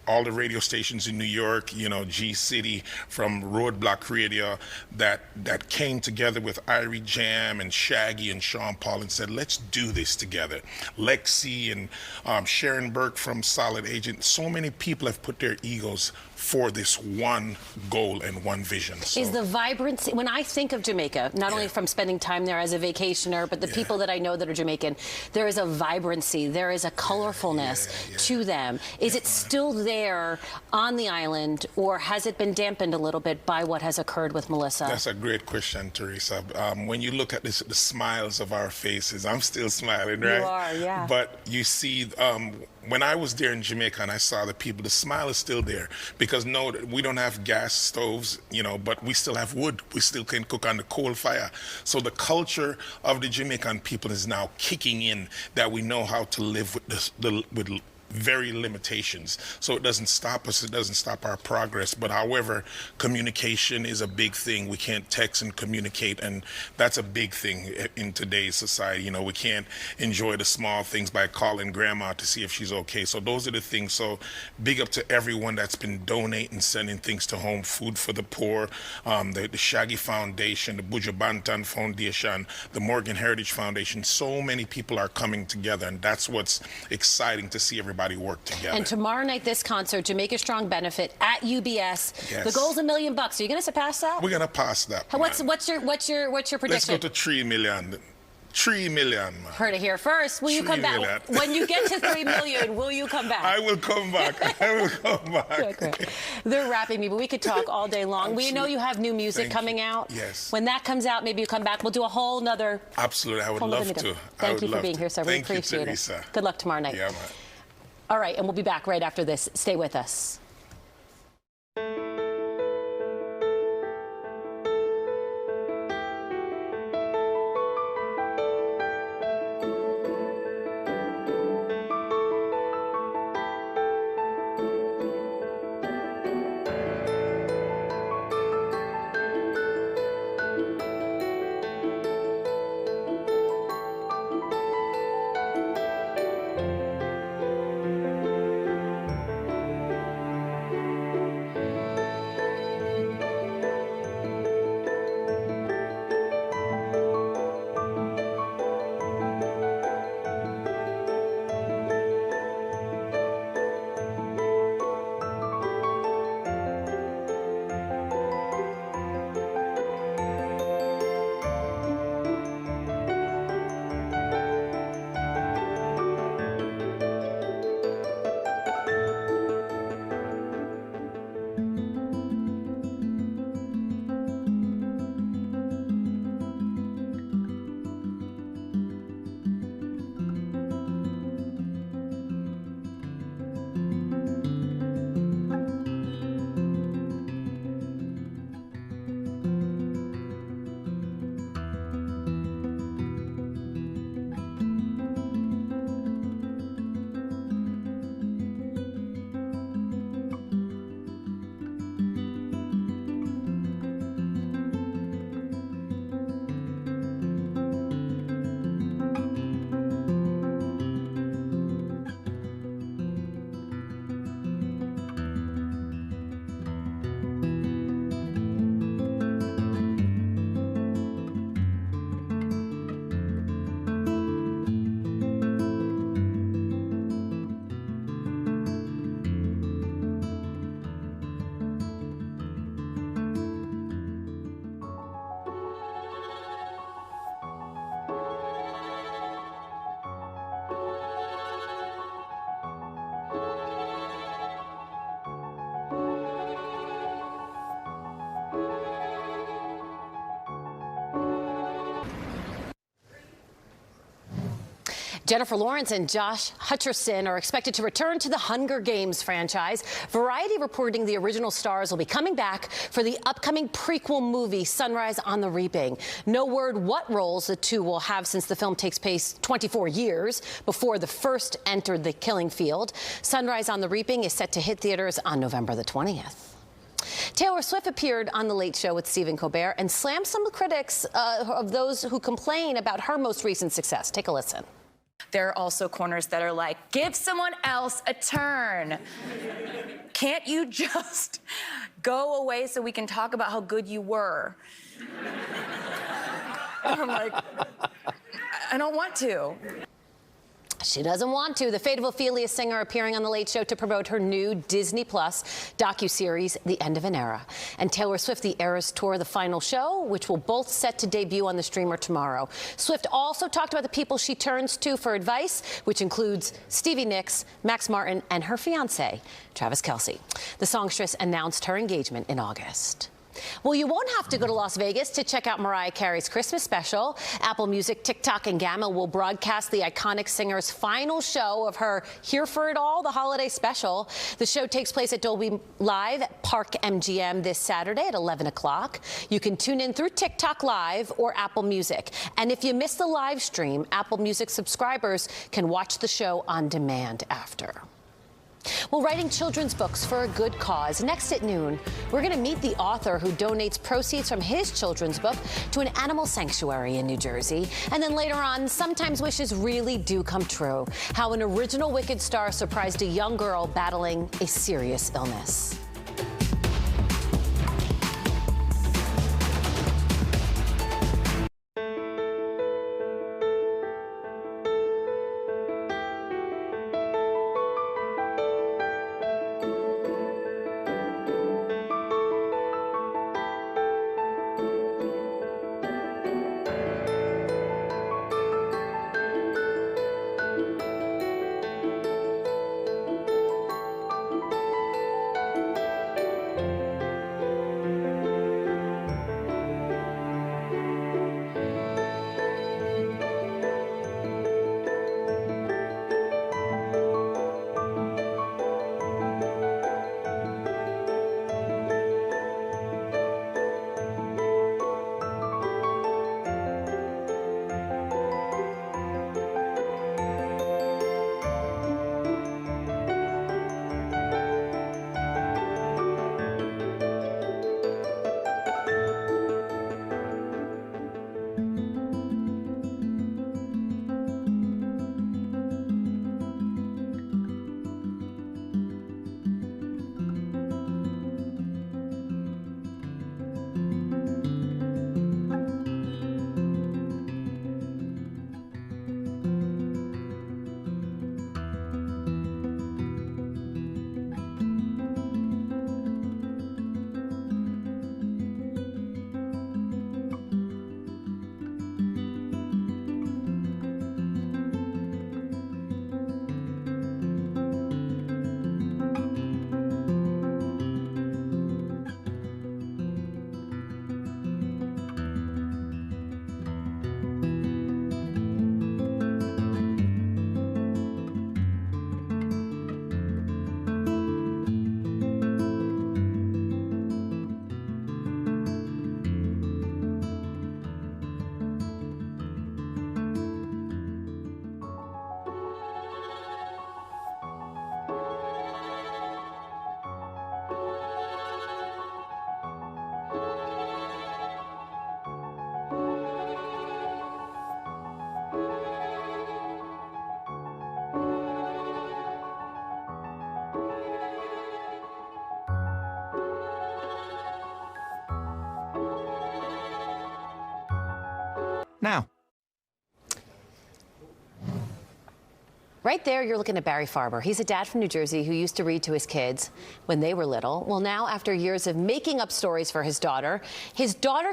All the radio stations in New York, G City from Roadblock Radio, that came together with Irie Jam and Shaggy and Sean Paul and said, let's do this together. Lexi and Sharon Burke from Solid Agent. So many people have put their egos for this one goal and one vision. So, is the vibrancy, when I think of Jamaica, not only from spending time there as a vacationer, but the people that I know that are Jamaican, there is a vibrancy, there is a colorfulness to them. Is it still there on the island, or has it been dampened a little bit by what has occurred with Melissa? That's a great question, Teresa. When you look at the smiles of our faces, I'm still smiling, right? You are, yeah. But you see, when I was there in Jamaica and I saw the people, the smile is still there, because no, we don't have gas stoves, but we still have wood. We still can cook on the coal fire. So the culture of the Jamaican people is now kicking in, that we know how to live with very limitations. So it doesn't stop us, it doesn't stop our progress. But however, communication is a big thing. We can't text and communicate, and that's a big thing in today's society. We can't enjoy the small things by calling grandma to see if she's okay. So those are the things. So big up to everyone that's been donating, sending things to home, food for the poor, the Shaggy Foundation, the Buju Banton Foundation, the Morgan Heritage Foundation. So many people are coming together, and that's what's exciting to see everybody work together. And tomorrow night, this concert, Jamaica Strong benefit at UBS. Yes. The goal's $1 million. Are you going to surpass that? We're going to pass that. What's your prediction? Let's go to 3 million. 3 million. Heard it here first. Will you come back? When you get to 3 million, will you come back? I will come back. I will come back. Okay. They're wrapping me, but we could talk all day long. We know you have new music coming out. Yes. When that comes out, maybe you come back. We'll do a whole nother. Absolutely. I would love to. Thank you for being here, sir. We appreciate it. Good luck tomorrow night. Yeah, man. All right, and we'll be back right after this. Stay with us. Jennifer Lawrence and Josh Hutcherson are expected to return to the Hunger Games franchise. Variety reporting the original stars will be coming back for the upcoming prequel movie, Sunrise on the Reaping. No word what roles the two will have since the film takes place 24 years before the first entered the killing field. Sunrise on the Reaping is set to hit theaters on November the 20th. Taylor Swift appeared on The Late Show with Stephen Colbert and slammed some critics of those who complain about her most recent success. Take a listen. There are also corners that are like, give someone else a turn. Can't you just go away so we can talk about how good you were? And I'm like, I don't want to. She doesn't want to. The fate of Ophelia Singer appearing on The Late Show to promote her new Disney Plus docuseries, The End of an Era. And Taylor Swift, The Eras Tour, the final show, which will both set to debut on the streamer tomorrow. Swift also talked about the people she turns to for advice, which includes Stevie Nicks, Max Martin, and her fiancé, Travis Kelce. The songstress announced her engagement in August. Well, you won't have to go to Las Vegas to check out Mariah Carey's Christmas special. Apple Music, TikTok, and Gamma will broadcast the iconic singer's final show of her Here for It All, the holiday special. The show takes place at Dolby Live at Park MGM this Saturday at 11 o'clock. You can tune in through TikTok Live or Apple Music. And if you miss the live stream, Apple Music subscribers can watch the show on demand after. Well, writing children's books for a good cause. Next at noon, we're going to meet the author who donates proceeds from his children's book to an animal sanctuary in New Jersey. And then later on, sometimes wishes really do come true. How an original Wicked star surprised a young girl battling a serious illness. Now. Right there, you're looking at Barry Farber. He's a dad from New Jersey who used to read to his kids when they were little. Well, now, after years of making up stories for his daughter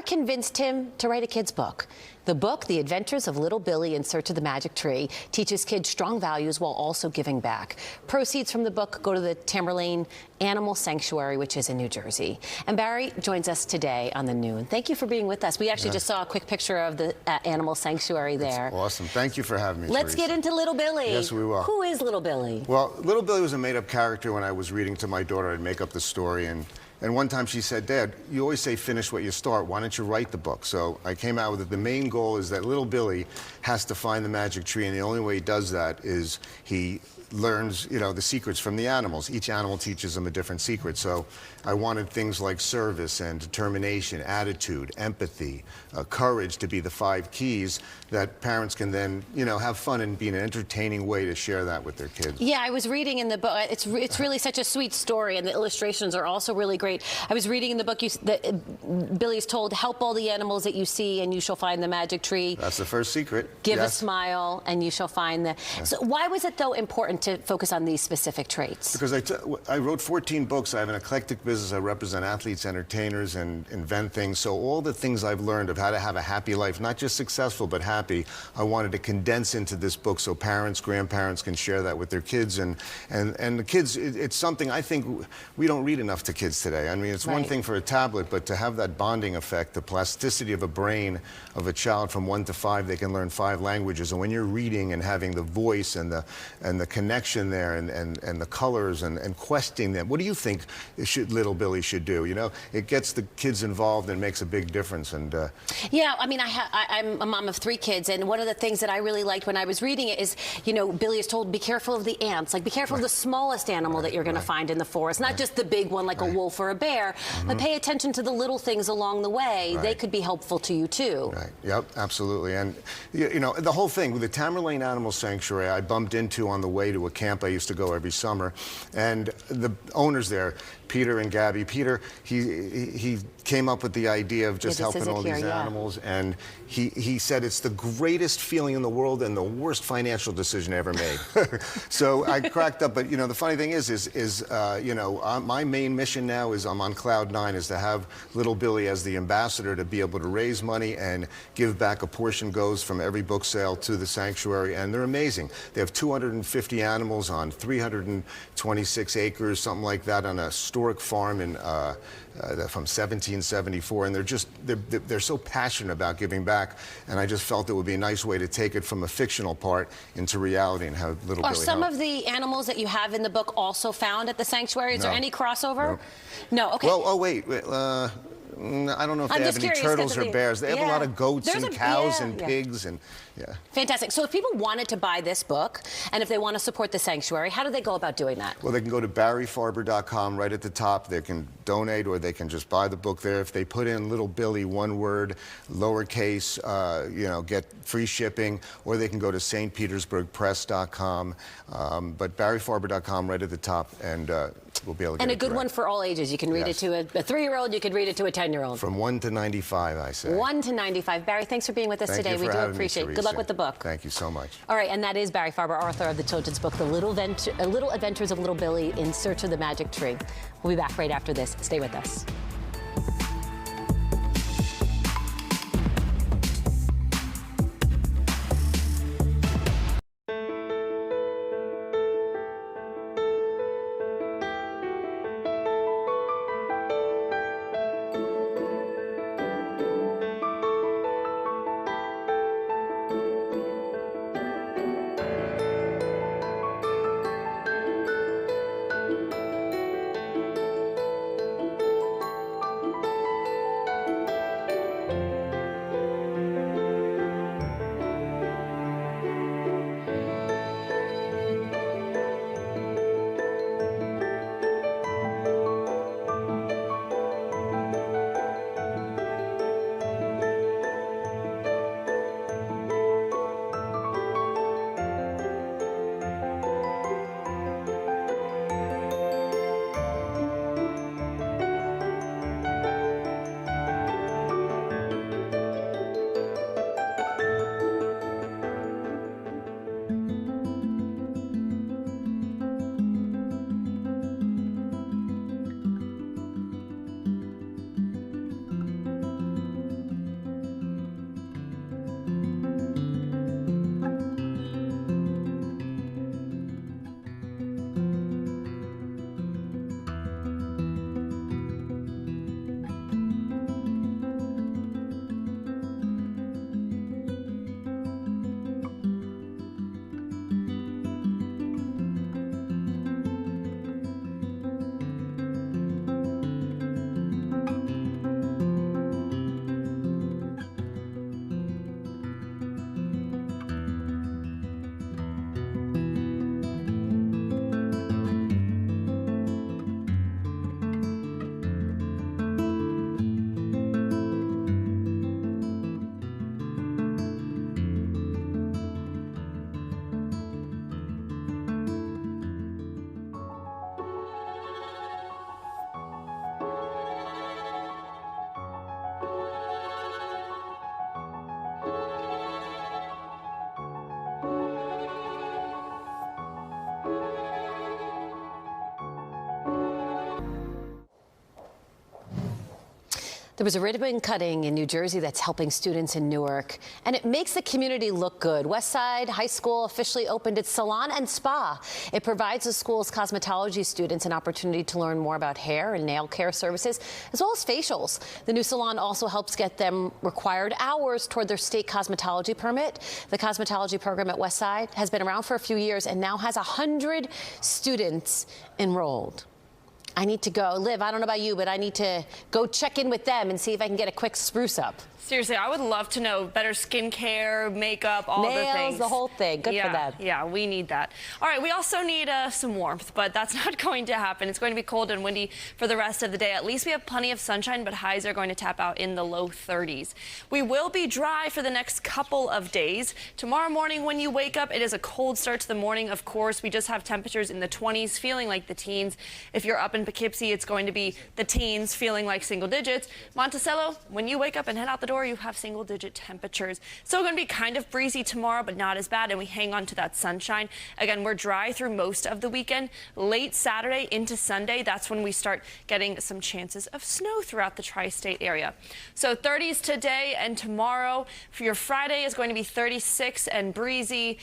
convinced him to write a kid's book. The book, The Adventures of Little Billy in Search of the Magic Tree, teaches kids strong values while also giving back. Proceeds from the book go to the Tamerlane Animal Sanctuary, which is in New Jersey. And Barry joins us today on The Noon. Thank you for being with us. We actually just saw a quick picture of the Animal Sanctuary there. That's awesome. Thank you for having me, Let's Teresa. get into Little Billy. Yes, we will. Who is Little Billy? Well, Little Billy was a made-up character. When I was reading to my daughter, I'd make up the story, and one time she said, Dad, you always say finish what you start. Why don't you write the book? So I came out with it. The main goal is that little Billy has to find the magic tree, and the only way he does that is he learns, the secrets from the animals. Each animal teaches him a different secret. So I wanted things like service and determination, attitude, empathy, courage to be the 5 keys that parents can then, have fun and be an entertaining way to share that with their kids. Yeah, I was reading in the book. It's really such a sweet story, and the illustrations are also really great. I was reading in the book that Billy's told, help all the animals that you see, and you shall find the magic tree. That's the first secret. Give a smile, and you shall find the... Yeah. So why was it, though, important to focus on these specific traits? Because I wrote 14 books. I have an eclectic business. I represent athletes, entertainers, and invent things. So all the things I've learned of how to have a happy life, not just successful, but happy, I wanted to condense into this book so parents, grandparents can share that with their kids. And the kids, it's something I think we don't read enough to kids today. I mean, it's one thing for a tablet, but to have that bonding effect, the plasticity of a brain of a child from 1 to 5, they can learn 5 languages. And when you're reading and having the voice and the connection there and the colors and questioning them, what do you think little Billy should do? It gets the kids involved and makes a big difference. And yeah, I mean, I'm a mom of 3 kids, and one of the things that I really liked when I was reading it is, Billy is told, be careful of the ants, like be careful of the smallest animal that you're going to find in the forest, not just the big one like a wolf or a bear, but pay attention to the little things along the way. They could be helpful to you too. Right. Yep. Absolutely. And the whole thing with the Tamerlane Animal Sanctuary, I bumped into on the way to a camp I used to go every summer, and the owners there, Peter and Gabby. Peter, he came up with the idea of just helping all these animals, and he said it's the greatest feeling in the world and the worst financial decision I ever made. So I cracked up, but the funny thing is my main mission now is I'm on cloud 9, is to have little Billy as the ambassador to be able to raise money and give back. A portion goes from every book sale to the sanctuary, and they're amazing. They have 250 animals on 326 acres, something like that, on a historic farm in from 1774, and they're so passionate about giving back, and I just felt it would be a nice way to take it from a fictional part into reality and have little Billy Are some of the animals that you have in the book also found at the sanctuary? Is there any crossover? No. Okay. Well, oh wait. I don't know if they have any turtles or bears. They have a lot of goats and cows and pigs and Fantastic. So if people wanted to buy this book and if they want to support the sanctuary, how do they go about doing that? Well, they can go to barryfarber.com. Right at the top. They can donate, or they can just buy the book there. If they put in Little Billy, one word, lowercase, get free shipping, or they can go to stpetersburgpress.com. But barryfarber.com right at the top, and we'll be able to get And it a good one for all ages. You can read it to a 3-year-old, you could read it to a 10-year-old. From 1 to 95, I say. 1 to 95. Barry, thanks for being with us today. We do appreciate it. Good luck with the book. Thank you so much. All right, and that is Barry Farber, author of the children's book, The Little Adventures of Little Billy in Search of the Magic Tree. We'll be back right after this. Stay with us. There was a ribbon cutting in New Jersey that's helping students in Newark, and it makes the community look good. Westside High School officially opened its salon and spa. It provides the school's cosmetology students an opportunity to learn more about hair and nail care services, as well as facials. The new salon also helps get them required hours toward their state cosmetology permit. The cosmetology program at Westside has been around for a few years and now has 100 students enrolled. I need to go. Liv, I don't know about you, but I need to go check in with them and see if I can get a quick spruce up. Seriously, I would love to know better skincare, makeup, all Nails, the things. the whole thing. Good for them. Yeah, we need that. All right, we also need some warmth, but that's not going to happen. It's going to be cold and windy for the rest of the day. At least we have plenty of sunshine, but highs are going to tap out in the low 30s. We will be dry for the next couple of days. Tomorrow morning when you wake up, it is a cold start to the morning, of course. We just have temperatures in the 20s, feeling like the teens. If you're up in Poughkeepsie, it's going to be the teens, feeling like single digits. Monticello, when you wake up and head out the door, you have single-digit temperatures. Still going to be kind of breezy tomorrow, but not as bad, and we hang on to that sunshine. Again, we're dry through most of the weekend. Late Saturday into Sunday, that's when we start getting some chances of snow throughout the Tri-State area. So 30s today and tomorrow. For your Friday is going to be 36 and breezy.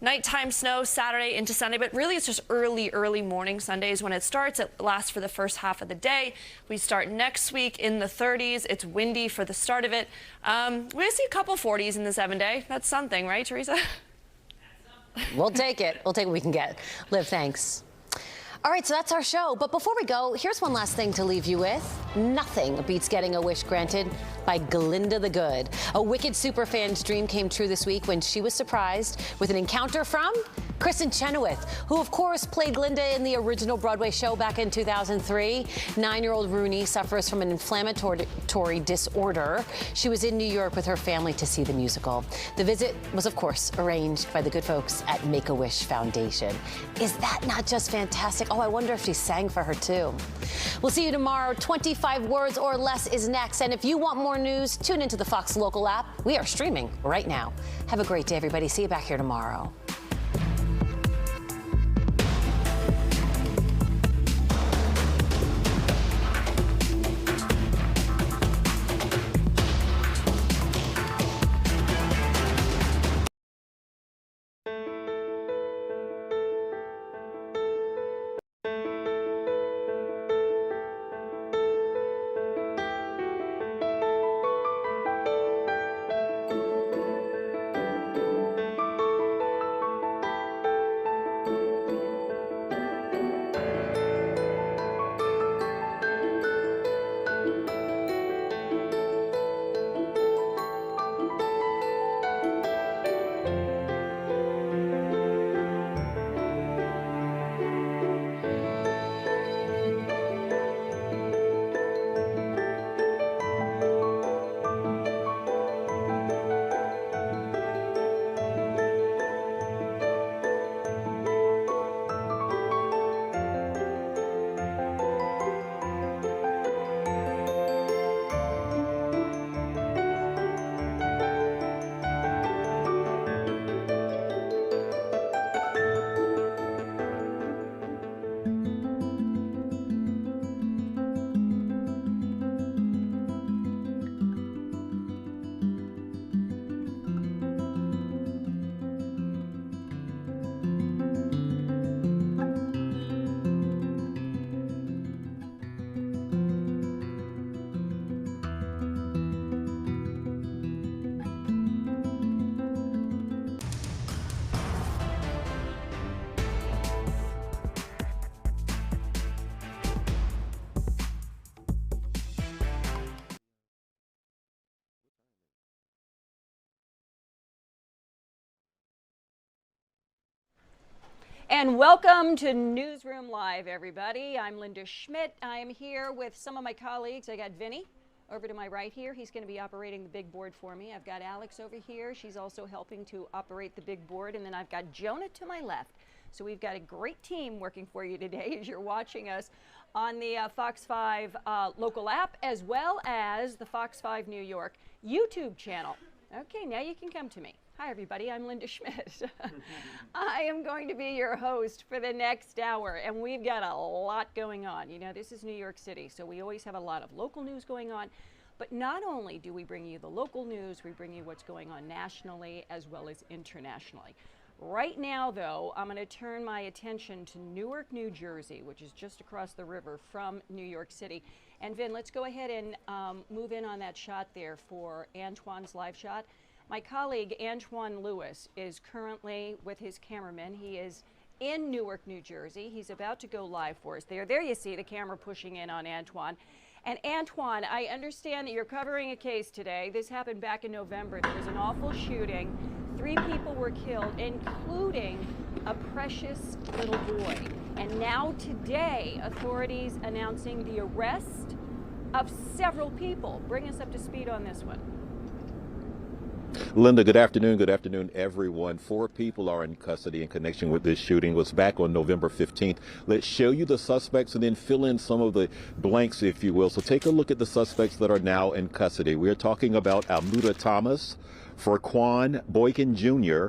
Nighttime snow Saturday into Sunday, but really it's just early morning Sundays when it starts. It lasts for the first half of the day. We start next week in the 30s. It's windy for the start of it. We see a couple 40s in the 7-day. That's something, right, Teresa? We'll take it. We'll take what we can get. Liv, thanks. All right, so that's our show. But before we go, here's one last thing to leave you with. Nothing beats getting a wish granted by Glinda the Good. A Wicked superfan's dream came true this week when she was surprised with an encounter from Kristen Chenoweth, who, of course, played Glinda in the original Broadway show back in 2003. 9-year-old Rooney suffers from an inflammatory disorder. She was in New York with her family to see the musical. The visit was, of course, arranged by the good folks at Make-A-Wish Foundation. Is that not just fantastic? Oh, I wonder if she sang for her, too. We'll see you tomorrow. 25 words or less is next. And if you want more news, tune into the Fox Local app. We are streaming right now. Have a great day, everybody. See you back here tomorrow. And welcome to Newsroom Live, everybody. I'm Linda Schmidt. I'm here with some of my colleagues. I got Vinny over to my right here. He's going to be operating the big board for me. I've got Alex over here. She's also helping to operate the big board. And then I've got Jonah to my left. So we've got a great team working for you today as you're watching us on the Fox 5 local app, as well as the Fox 5 New York YouTube channel. Okay, now you can come to me. Hi, everybody. I'm Linda Schmidt. I am going to be your host for the next hour, and we've got a lot going on. You know, this is New York City, so we always have a lot of local news going on, But not only do we bring you the local news, we bring you what's going on nationally as well as internationally. Right now, though, I'm going to turn my attention to Newark, New Jersey, which is just across the river from New York City. And Vin, let's go ahead and move in on that shot there for Antoine's live shot. My colleague, Antoine Lewis, is currently with his cameraman. He is in Newark, New Jersey. He's about to go live for us there. There you see the camera pushing in on Antoine. And Antoine, I understand that you're covering a case today. This happened back in November. There was an awful shooting. 3 people were killed, including a precious little boy. And now today, authorities announcing the arrest of several people. Bring us up to speed on this one. Linda, good afternoon. Good afternoon, everyone. 4 people are in custody in connection with this shooting. It was back on November 15th. Let's show you the suspects and then fill in some of the blanks, if you will. So take a look at the suspects that are now in custody. We are talking about Almuda Thomas, Furquan Boykin Jr.,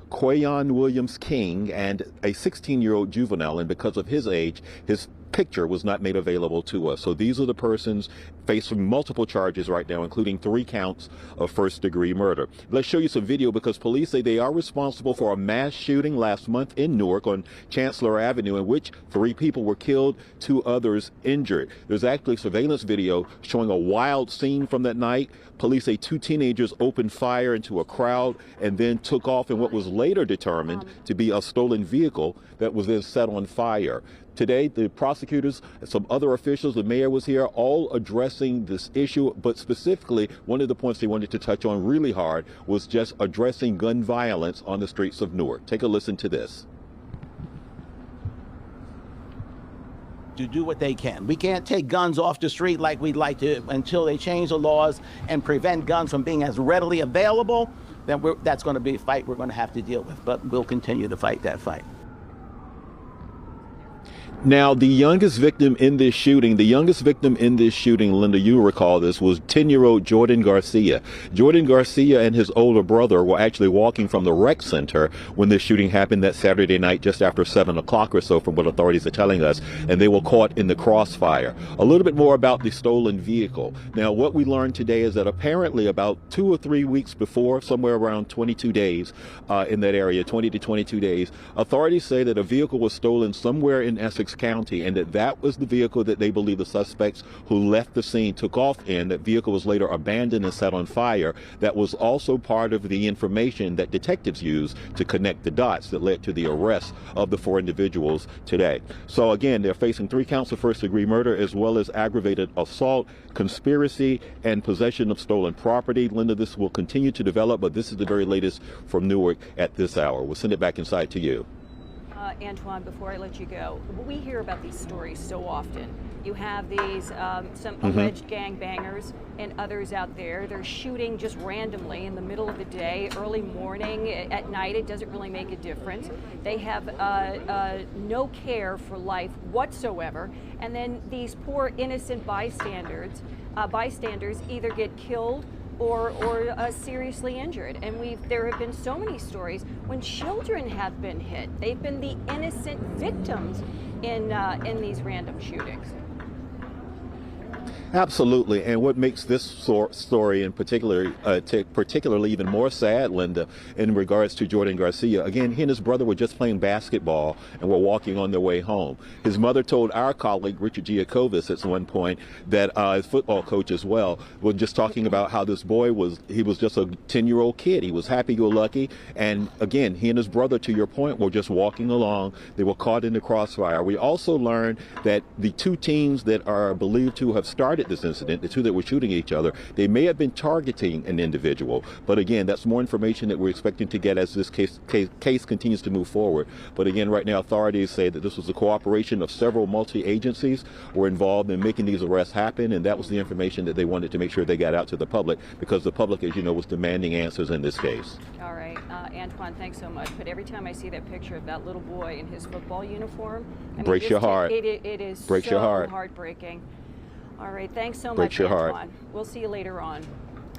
Quayon Williams King, and a 16-year-old juvenile. And because of his age, his picture was not made available to us. So these are the persons facing multiple charges right now, including 3 counts of first-degree murder. Let's show you some video because police say they are responsible for a mass shooting last month in Newark on Chancellor Avenue in which 3 people were killed, 2 others injured. There's actually surveillance video showing a wild scene from that night. Police say 2 teenagers opened fire into a crowd and then took off in what was later determined to be a stolen vehicle that was then set on fire. Today, the prosecutors, some other officials, the mayor was here, all addressing this issue, but specifically, one of the points they wanted to touch on really hard was just addressing gun violence on the streets of Newark. Take a listen to this. To do what they can. We can't take guns off the street like we'd like to until they change the laws and prevent guns from being as readily available. Then that's going to be a fight we're going to have to deal with, but we'll continue to fight that fight. Now, the youngest victim in this shooting, Linda, you recall this, was 10-year-old Jordan Garcia. Jordan Garcia and his older brother were actually walking from the rec center when this shooting happened that Saturday night just after 7 o'clock or so, from what authorities are telling us, and they were caught in the crossfire. A little bit more about the stolen vehicle. Now, what we learned today is that apparently about 2 or 3 weeks before, somewhere around 22 days in that area, 20 to 22 days, authorities say that a vehicle was stolen somewhere in Essex County, and that was the vehicle that they believe the suspects who left the scene took off in. That vehicle was later abandoned and set on fire. That was also part of the information that detectives used to connect the dots that led to the arrest of the 4 individuals today. So again, they're facing 3 counts of first-degree murder as well as aggravated assault, conspiracy, and possession of stolen property. Linda, this will continue to develop, but this is the very latest from Newark at this hour. We'll send it back inside to you. Antoine, before I let you go, we hear about these stories so often. You have these, some alleged gangbangers and others out there. They're shooting just randomly in the middle of the day, early morning, at night. It doesn't really make a difference. They have no care for life whatsoever. And then these poor innocent bystanders either get killed or seriously injured. And there have been so many stories when children have been hit. They've been the innocent victims in these random shootings. Absolutely, and what makes this story in particularly even more sad, Linda, in regards to Jordan Garcia, again, he and his brother were just playing basketball and were walking on their way home. His mother told our colleague, Richard Giacovis, at one point, that his football coach as well, was just talking about how this boy was just a 10-year-old kid. He was happy-go-lucky, and again, he and his brother, to your point, were just walking along. They were caught in the crossfire. We also learned that the 2 teams that are believed to have started this incident, the 2 that were shooting each other, they may have been targeting an individual. But again, that's more information that we're expecting to get as this case continues to move forward. But again, right now, authorities say that this was a cooperation of several multi-agencies were involved in making these arrests happen, and that was the information that they wanted to make sure they got out to the public, because the public, as you know, was demanding answers in this case. All right, Antoine, thanks so much. But every time I see that picture of that little boy in his football uniform, breaks your heart. It is breaks so your heart. Heartbreaking. All right, thanks so Breaks much, your Antoine. heart. We'll see you later on.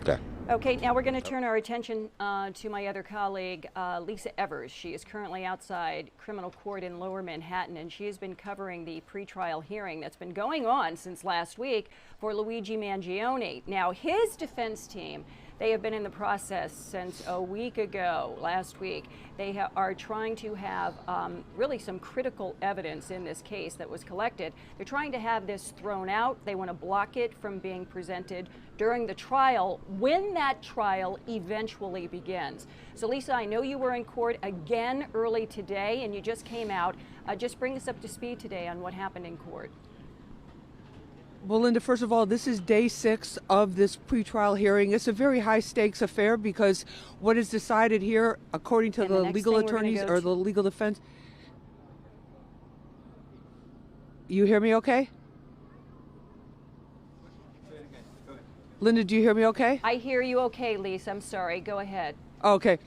Okay. Okay, now we're going to turn our attention to my other colleague, Lisa Evers. She is currently outside criminal court in Lower Manhattan, and she has been covering the pretrial hearing that's been going on since last week for Luigi Mangione. Now, his defense team, they have been in the process since a week ago, last week. They are trying to have really some critical evidence in this case that was collected. They're trying to have this thrown out. They want to block it from being presented during the trial when that trial eventually begins. So Lisa, I know you were in court again early today and you just came out. Just bring us up to speed today on what happened in court. Well, Linda, first of all, this is day 6 of this pretrial hearing. It's a very high-stakes affair because what is decided here, according to the legal attorneys or the legal defense... You hear me okay? Linda, do you hear me okay? I hear you okay, Lisa. I'm sorry. Go ahead. Okay.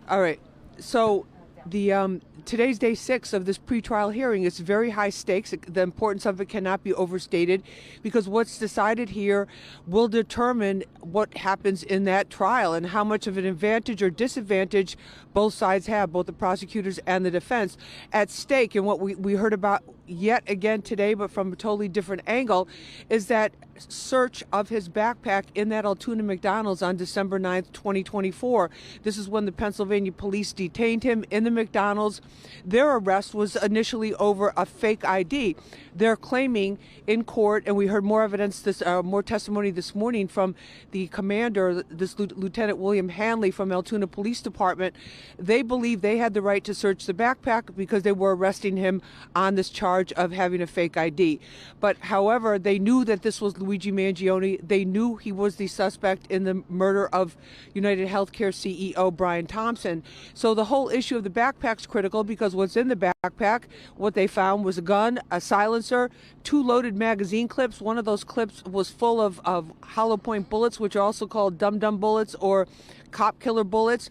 All right. So the today's day 6 of this pretrial hearing. It's very high stakes. The importance of it cannot be overstated because what's decided here will determine what happens in that trial and how much of an advantage or disadvantage both sides have, both the prosecutors and the defense. At stake, and what we heard about yet again today, but from a totally different angle, is that search of his backpack in that Altoona McDonald's on December 9th, 2024. This is when the Pennsylvania police detained him in the McDonald's. Their arrest was initially over a fake ID. They're claiming in court, and we heard more evidence, more testimony this morning from the commander, this Lieutenant William Hanley from Altoona Police Department. They believe they had the right to search the backpack because they were arresting him on this charge of having a fake ID. But however, they knew that this was Luigi Mangione. They knew he was the suspect in the murder of United Healthcare CEO Brian Thompson. So the whole issue of the backpack's critical because what's in the backpack, what they found was a gun, a silencer, 2 loaded magazine clips. One of those clips was full of hollow point bullets, which are also called dum-dum bullets or cop killer bullets.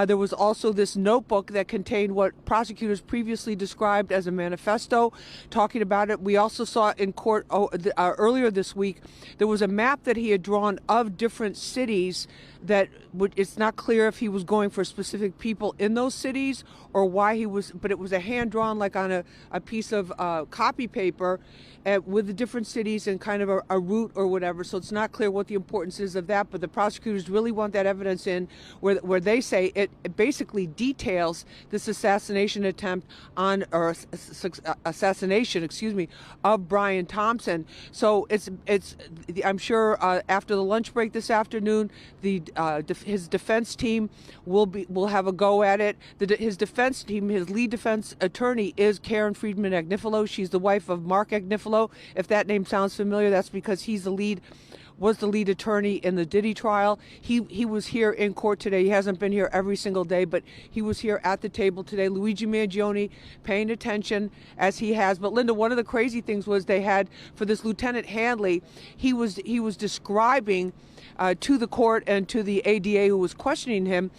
There was also this notebook that contained what prosecutors previously described as a manifesto, talking about it. We also saw in court earlier this week, there was a map that he had drawn of different cities that it's not clear if he was going for specific people in those cities or why he was, but it was a hand drawn like on a piece of copy paper with the different cities and kind of a route or whatever. So it's not clear what the importance is of that, but the prosecutors really want that evidence in where they say it basically details this assassination attempt on, or assassination, excuse me, of Brian Thompson. So it's I'm sure after the lunch break this afternoon, his defense team will have a go at it. His defense team, his lead defense attorney is Karen Friedman Agnifilo. She's the wife of Mark Agnifilo. If that name sounds familiar, that's because was the lead attorney in the Diddy trial. He was here in court today. He hasn't been here every single day, but he was here at the table today. Luigi Mangione paying attention as he has. But Linda, one of the crazy things was they had for this Lieutenant Hanley, he was describing to the court and to the ADA who was questioning him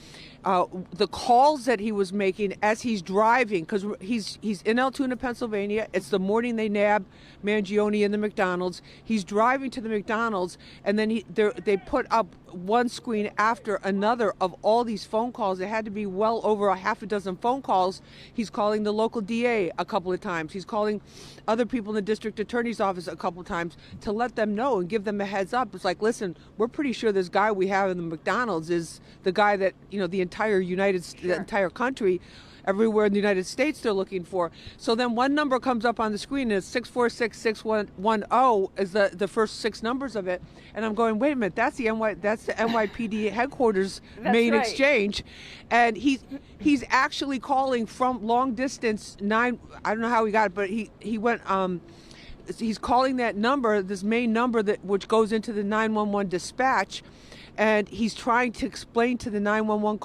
the calls that he was making as he's driving, because he's in Altoona, Pennsylvania. It's the morning they nab Mangione in the McDonald's. He's driving to the McDonald's, and then they put up one screen after another of all these phone calls. It had to be well over a half a dozen phone calls. He's calling the local DA a couple of times. He's calling other people in the district attorney's office a couple of times to let them know and give them a heads up. It's like, listen, we're pretty sure this guy we have in the McDonald's is the guy that, the entire country, everywhere in the United States they're looking for. So then one number comes up on the screen, and it's 646-6110 is the first 6 numbers of it. And I'm going, wait a minute, that's the NYPD headquarters main exchange. And he's actually calling from long distance, I don't know how he got it, but he went, he's calling that number, this main number which goes into the 911 dispatch. And he's trying to explain to the 911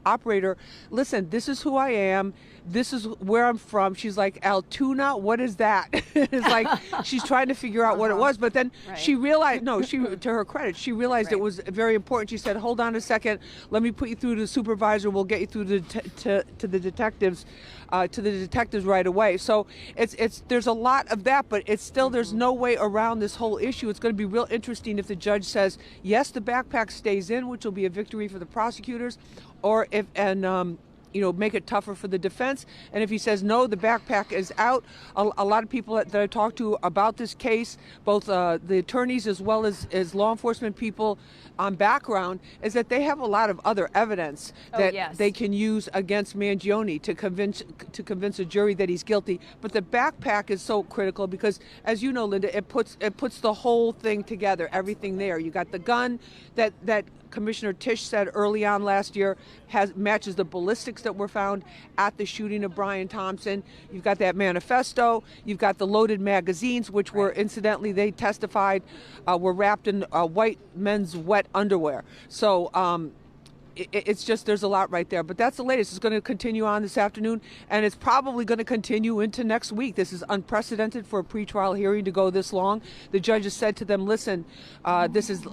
operator, listen, this is who I am. this is where I'm from. She's like, Altoona, what is that? It's like she's trying to figure out what it was, but then she realized, no, to her credit, she realized it was very important. She said, hold on a second, let me put you through to the supervisor, we'll get you through to the detectives right away. So there's a lot of that, but it's still, there's no way around this whole issue. It's going to be real interesting if the judge says, yes, the backpack stays in, which will be a victory for the prosecutors, or if, make it tougher for the defense. And if he says, no, the backpack is out, a lot of people that I talked to about this case, both the attorneys as well as law enforcement people on background, is that they have a lot of other evidence that they can use against Mangione to convince a jury that he's guilty. But the backpack is so critical because, as you know, Linda, it puts the whole thing together, everything there. You got the gun that Commissioner Tisch said early on last year matches the ballistics that were found at the shooting of Brian Thompson. You've got that manifesto. You've got the loaded magazines, which were, incidentally, they testified, were wrapped in white men's wet underwear. So it's just, there's a lot right there. But that's the latest. It's going to continue on this afternoon, and it's probably going to continue into next week. This is unprecedented for a pretrial hearing to go this long. The judge has said to them, listen,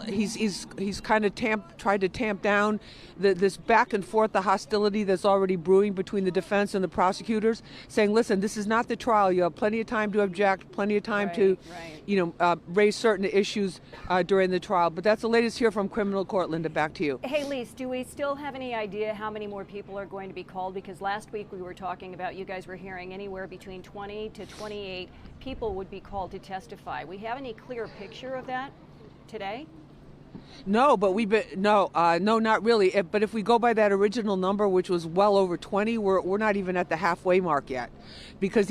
he's kind of tried to tamp down this back and forth, the hostility that's already brewing between the defense and the prosecutors, saying, listen, this is not the trial. You have plenty of time to object, plenty of time to raise certain issues during the trial. But that's the latest here from criminal court. Linda, back to you. Hey, Lise, do we still have any idea how many more people are going to be called? Because last week we were talking about, you guys were hearing anywhere between 20 to 28 people would be called to testify. We have any clear picture of that today? No, but no, not really. But if we go by that original number, which was well over 20, we're not even at the halfway mark yet, because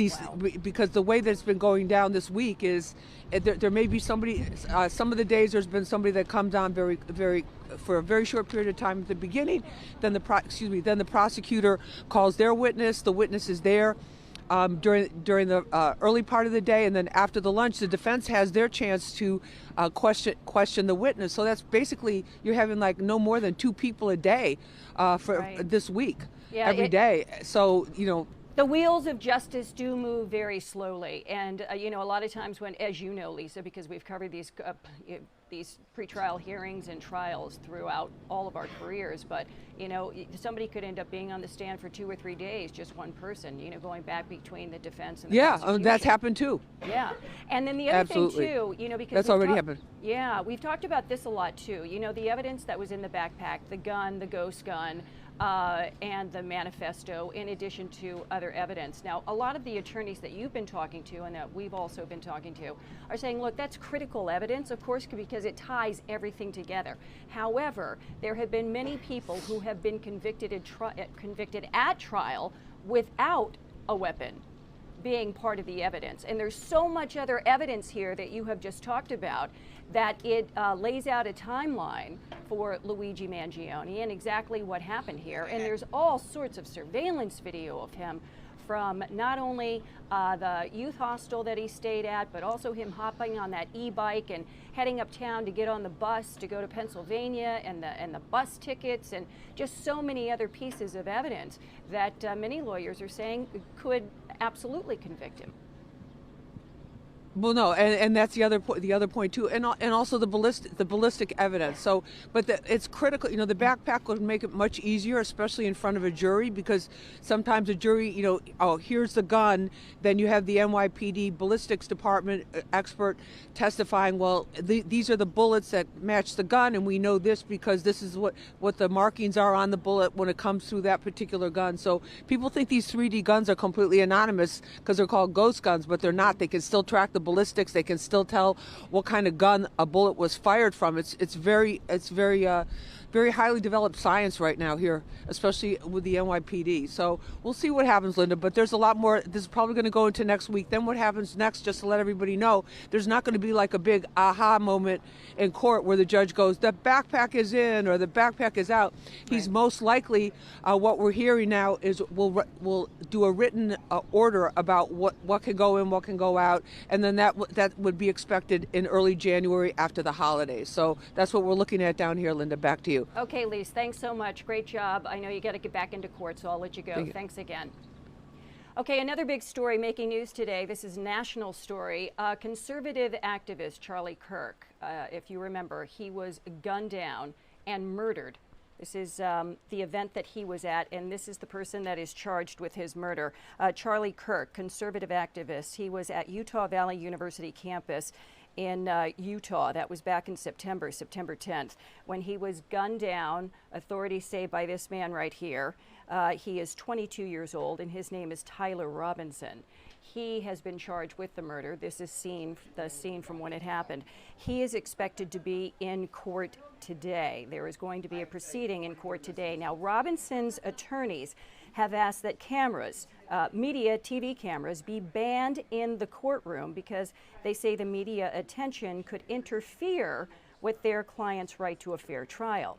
because the way that it's been going down this week is there may be somebody. Some of the days there's been somebody that comes on for a very short period of time at the beginning. Then the prosecutor calls their witness. The witness is there during the early part of the day, and then after the lunch, the defense has their chance to question the witness. So that's basically, you're having like no more than 2 people a day for this week, every day. So the wheels of justice do move very slowly, and a lot of times when, as you know, Lisa, because we've covered these pretrial hearings and trials throughout all of our careers, but somebody could end up being on the stand for 2 or 3 days, just one person, going back between the defense and the prosecution. That's happened too. Yeah, and then the other thing too, because that's already happened. Yeah, we've talked about this a lot too. The evidence that was in the backpack, the gun, the ghost gun, and the manifesto, in addition to other evidence. Now, a lot of the attorneys that you've been talking to and that we've also been talking to are saying, look, that's critical evidence, of course, because it ties everything together. However, there have been many people who have been convicted at trial without a weapon being part of the evidence. And there's so much other evidence here that you have just talked about that it lays out a timeline for Luigi Mangione and exactly what happened here. And there's all sorts of surveillance video of him from not only the youth hostel that he stayed at, but also him hopping on that e-bike and heading uptown to get on the bus to go to Pennsylvania, and the bus tickets, and just so many other pieces of evidence that many lawyers are saying could absolutely convict him. Well, no, and that's the other point too, and also the ballistic evidence. So, but it's critical. The backpack would make it much easier, especially in front of a jury, because sometimes a jury, oh, here's the gun. Then you have the NYPD ballistics department expert testifying. Well, these are the bullets that match the gun, and we know this because this is what the markings are on the bullet when it comes through that particular gun. So people think these 3D guns are completely anonymous because they're called ghost guns, but they're not. They can still track the ballistics. They can still tell what kind of gun a bullet was fired from. It's very highly developed science right now here, especially with the NYPD. So we'll see what happens, Linda, but there's a lot more. This is probably going to go into next week. Then what happens next, just to let everybody know, there's not going to be like a big aha moment in court where the judge goes, the backpack is in or the backpack is out. He's most likely, what we're hearing now is we'll do a written order about what can go in, what can go out, and then that would be expected in early January after the holidays. So that's what we're looking at down here, Linda. Back to you. Okay, Lise, thanks so much. Great job. I know you got to get back into court, so I'll let you go. Thanks again. Okay, another big story making news today. This is a national story. Conservative activist Charlie Kirk, if you remember, he was gunned down and murdered. This is the event that he was at, and this is the person that is charged with his murder. Charlie Kirk, conservative activist. He was at Utah Valley University campus in Utah. That was back in September 10th, when he was gunned down. Authorities say by this man right here. He is 22 years old, and his name is Tyler Robinson. He has been charged with the murder. This is the scene from when it happened. He is expected to be in court today. There is going to be a proceeding in court today. Now, Robinson's attorneys have asked that cameras, media TV cameras, be banned in the courtroom because they say the media attention could interfere with their client's right to a fair trial.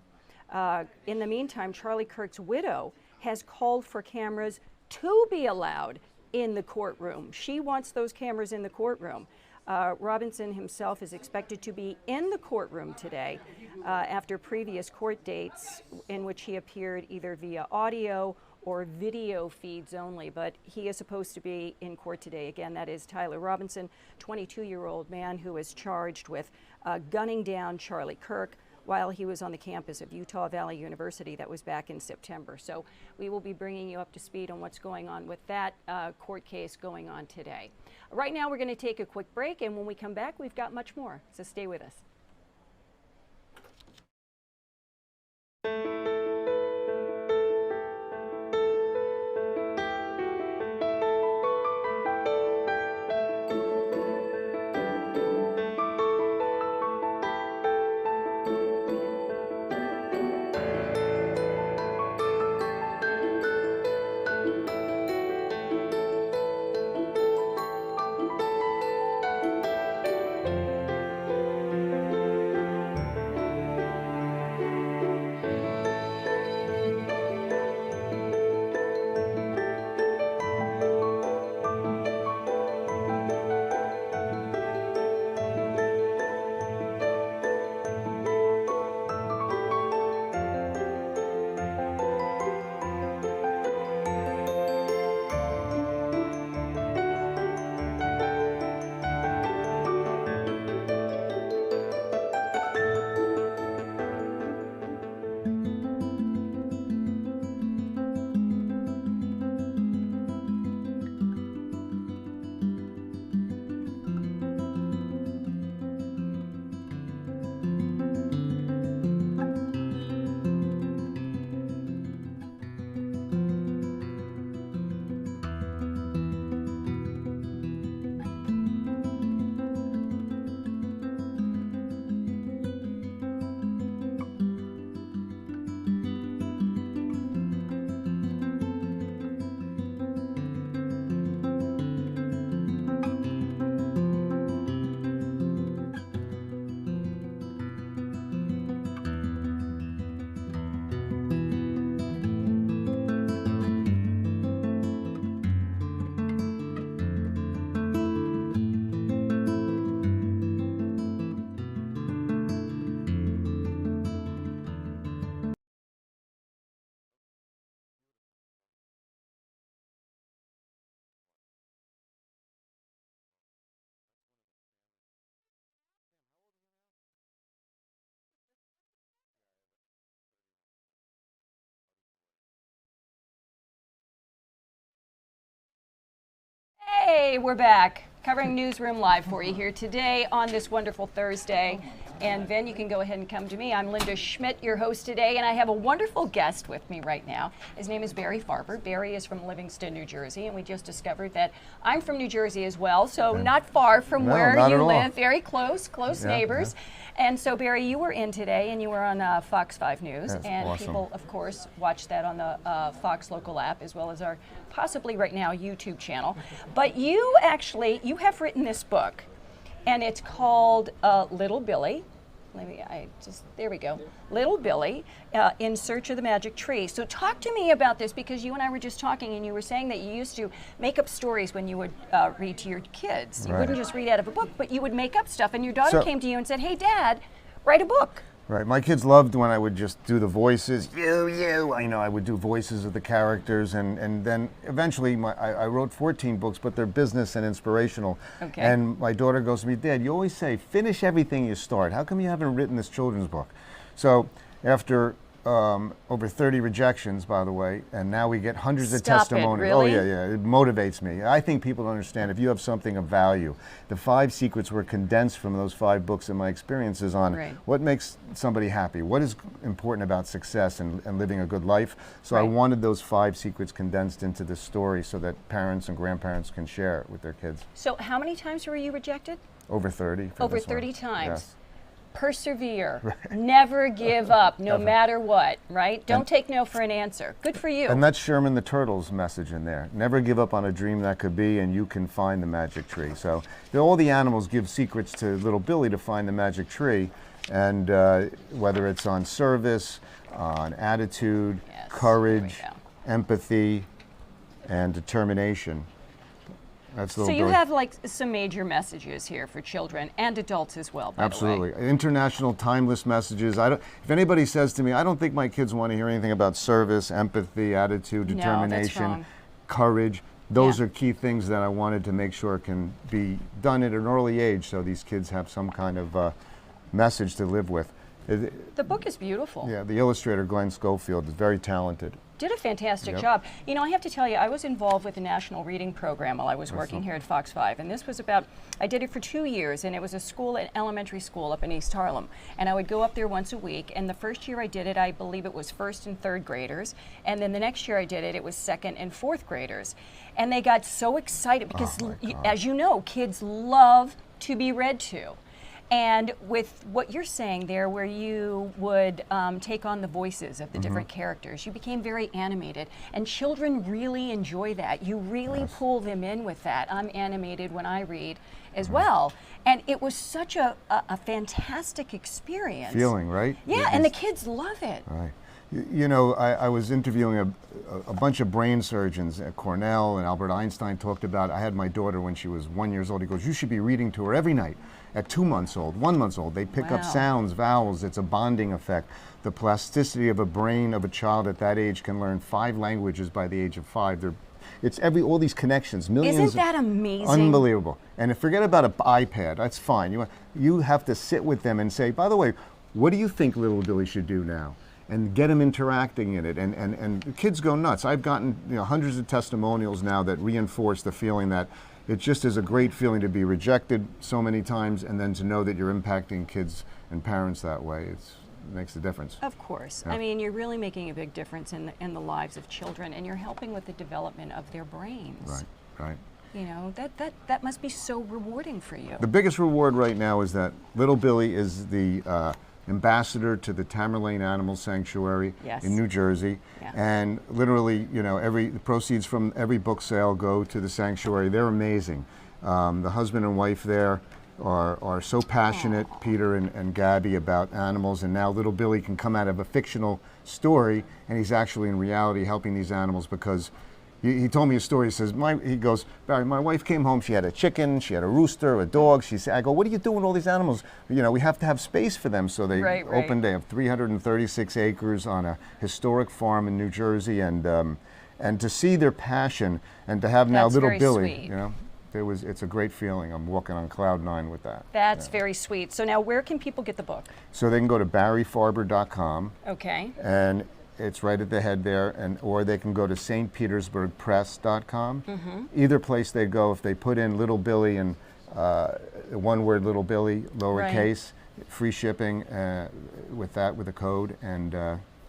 In the meantime, Charlie Kirk's widow has called for cameras to be allowed in the courtroom. She wants those cameras in the courtroom. Robinson himself is expected to be in the courtroom today after previous court dates in which he appeared either via audio or video feeds only, but he is supposed to be in court today. Again, that is Tyler Robinson, 22-year-old man who is charged with gunning down Charlie Kirk while he was on the campus of Utah Valley University. That was back in September. So we will be bringing you up to speed on what's going on with that court case going on today. Right now, we're going to take a quick break, and when we come back, we've got much more. So stay with us. Hey, we're back covering Newsroom Live for you here today on this wonderful Thursday. And Vin, you can go ahead and come to me. I'm Linda Schmidt, your host today, and I have a wonderful guest with me right now. His name is Barry Farber. Barry is from Livingston, New Jersey, and we just discovered that I'm from New Jersey as well, so not far from where you live. Very close neighbors. Yeah. And so, Barry, you were in today, and you were on Fox 5 News. That's and awesome. People, of course, watch that on the Fox local app, as well as our possibly right now YouTube channel. But you have written this book, and it's called Little Billy. There we go. Little Billy, In Search of the Magic Tree. So talk to me about this, because you and I were just talking, and you were saying that you used to make up stories when you would read to your kids. You wouldn't just read out of a book, but you would make up stuff, and your daughter came to you and said, hey, Dad, write a book. Right. My kids loved when I would just do the voices. I would do voices of the characters, and then eventually I wrote 14 books, but they're business and inspirational. Okay. And my daughter goes to me, Dad, you always say, finish everything you start. How come you haven't written this children's book? So after over 30 rejections, by the way, and now we get hundreds of testimonials. Really? Oh, yeah. It motivates me. I think people don't understand if you have something of value. The 5 secrets were condensed from those 5 books and my experiences on what makes somebody happy, what is important about success and living a good life. So I wanted those 5 secrets condensed into this story so that parents and grandparents can share it with their kids. So how many times were you rejected? Over 30. Over 30 times. Yes. Persevere. Never give up, no matter what, right? Don't take no for an answer. Good for you. And that's Sherman the Turtle's message in there. Never give up on a dream that could be, and you can find the magic tree. So all the animals give secrets to little Billy to find the magic tree, and whether it's on service, on attitude, courage, empathy, and determination. So you have like some major messages here for children and adults as well, by Absolutely. the way. International timeless messages. If anybody says to me, I don't think my kids want to hear anything about service, empathy, attitude, determination, courage, those are key things that I wanted to make sure can be done at an early age so these kids have some kind of message to live with. The book is beautiful. Yeah, the illustrator, Glenn Schofield, is very talented. Did a fantastic job. You know, I have to tell you, I was involved with the National Reading Program while I was working here at Fox 5, and this was I did it for 2 years, and it was a school, an elementary school up in East Harlem, and I would go up there once a week, and the first year I did it, I believe it was 1st and 3rd graders, and then the next year I did it, it was 2nd and 4th graders, and they got so excited because, as you know, kids love to be read to. And with what you're saying there, where you would take on the voices of the different characters, you became very animated. And children really enjoy that. You really pull them in with that. I'm animated when I read as well. And it was such a fantastic experience. Feeling, right? Yeah, and the kids love it. Right. You know, I was interviewing a bunch of brain surgeons at Cornell, and Albert Einstein talked about, I had my daughter when she was 1 year old. He goes, you should be reading to her every night. At 2 months old, 1 month old, they pick up sounds, vowels. It's a bonding effect. The plasticity of a brain of a child at that age can learn 5 languages by the age of 5. It's all these connections, millions. Isn't that amazing? Unbelievable. And forget about an iPad. That's fine. You have to sit with them and say, by the way, what do you think little Billy should do now? And get them interacting in it, and the kids go nuts. I've gotten hundreds of testimonials now that reinforce the feeling that it just is a great feeling to be rejected so many times, and then to know that you're impacting kids and parents that way. It makes a difference. Of course. Yeah. I mean, you're really making a big difference in the lives of children, and you're helping with the development of their brains. Right, right. You know, that must be so rewarding for you. The biggest reward right now is that little Billy is the ambassador to the Tamerlane Animal Sanctuary in New Jersey, and literally, the proceeds from every book sale go to the sanctuary. They're amazing. The husband and wife there are so passionate, Peter and Gabby, about animals, and now little Billy can come out of a fictional story, and he's actually in reality helping these animals because he told me a story. He says, he goes, Barry, my wife came home. She had a chicken, she had a rooster, a dog. I go, what do you do with all these animals? We have to have space for them. So they opened. They have 336 acres on a historic farm in New Jersey, and to see their passion and to have now little Billy, sweet. It's a great feeling. I'm walking on cloud 9 with that. That's very sweet. So now, where can people get the book? So they can go to barryfarber.com. Okay. And it's right at the head there, or they can go to stpetersburgpress.com. Either place they go, if they put in Little Billy and one word Little Billy, lowercase, free shipping with a code, and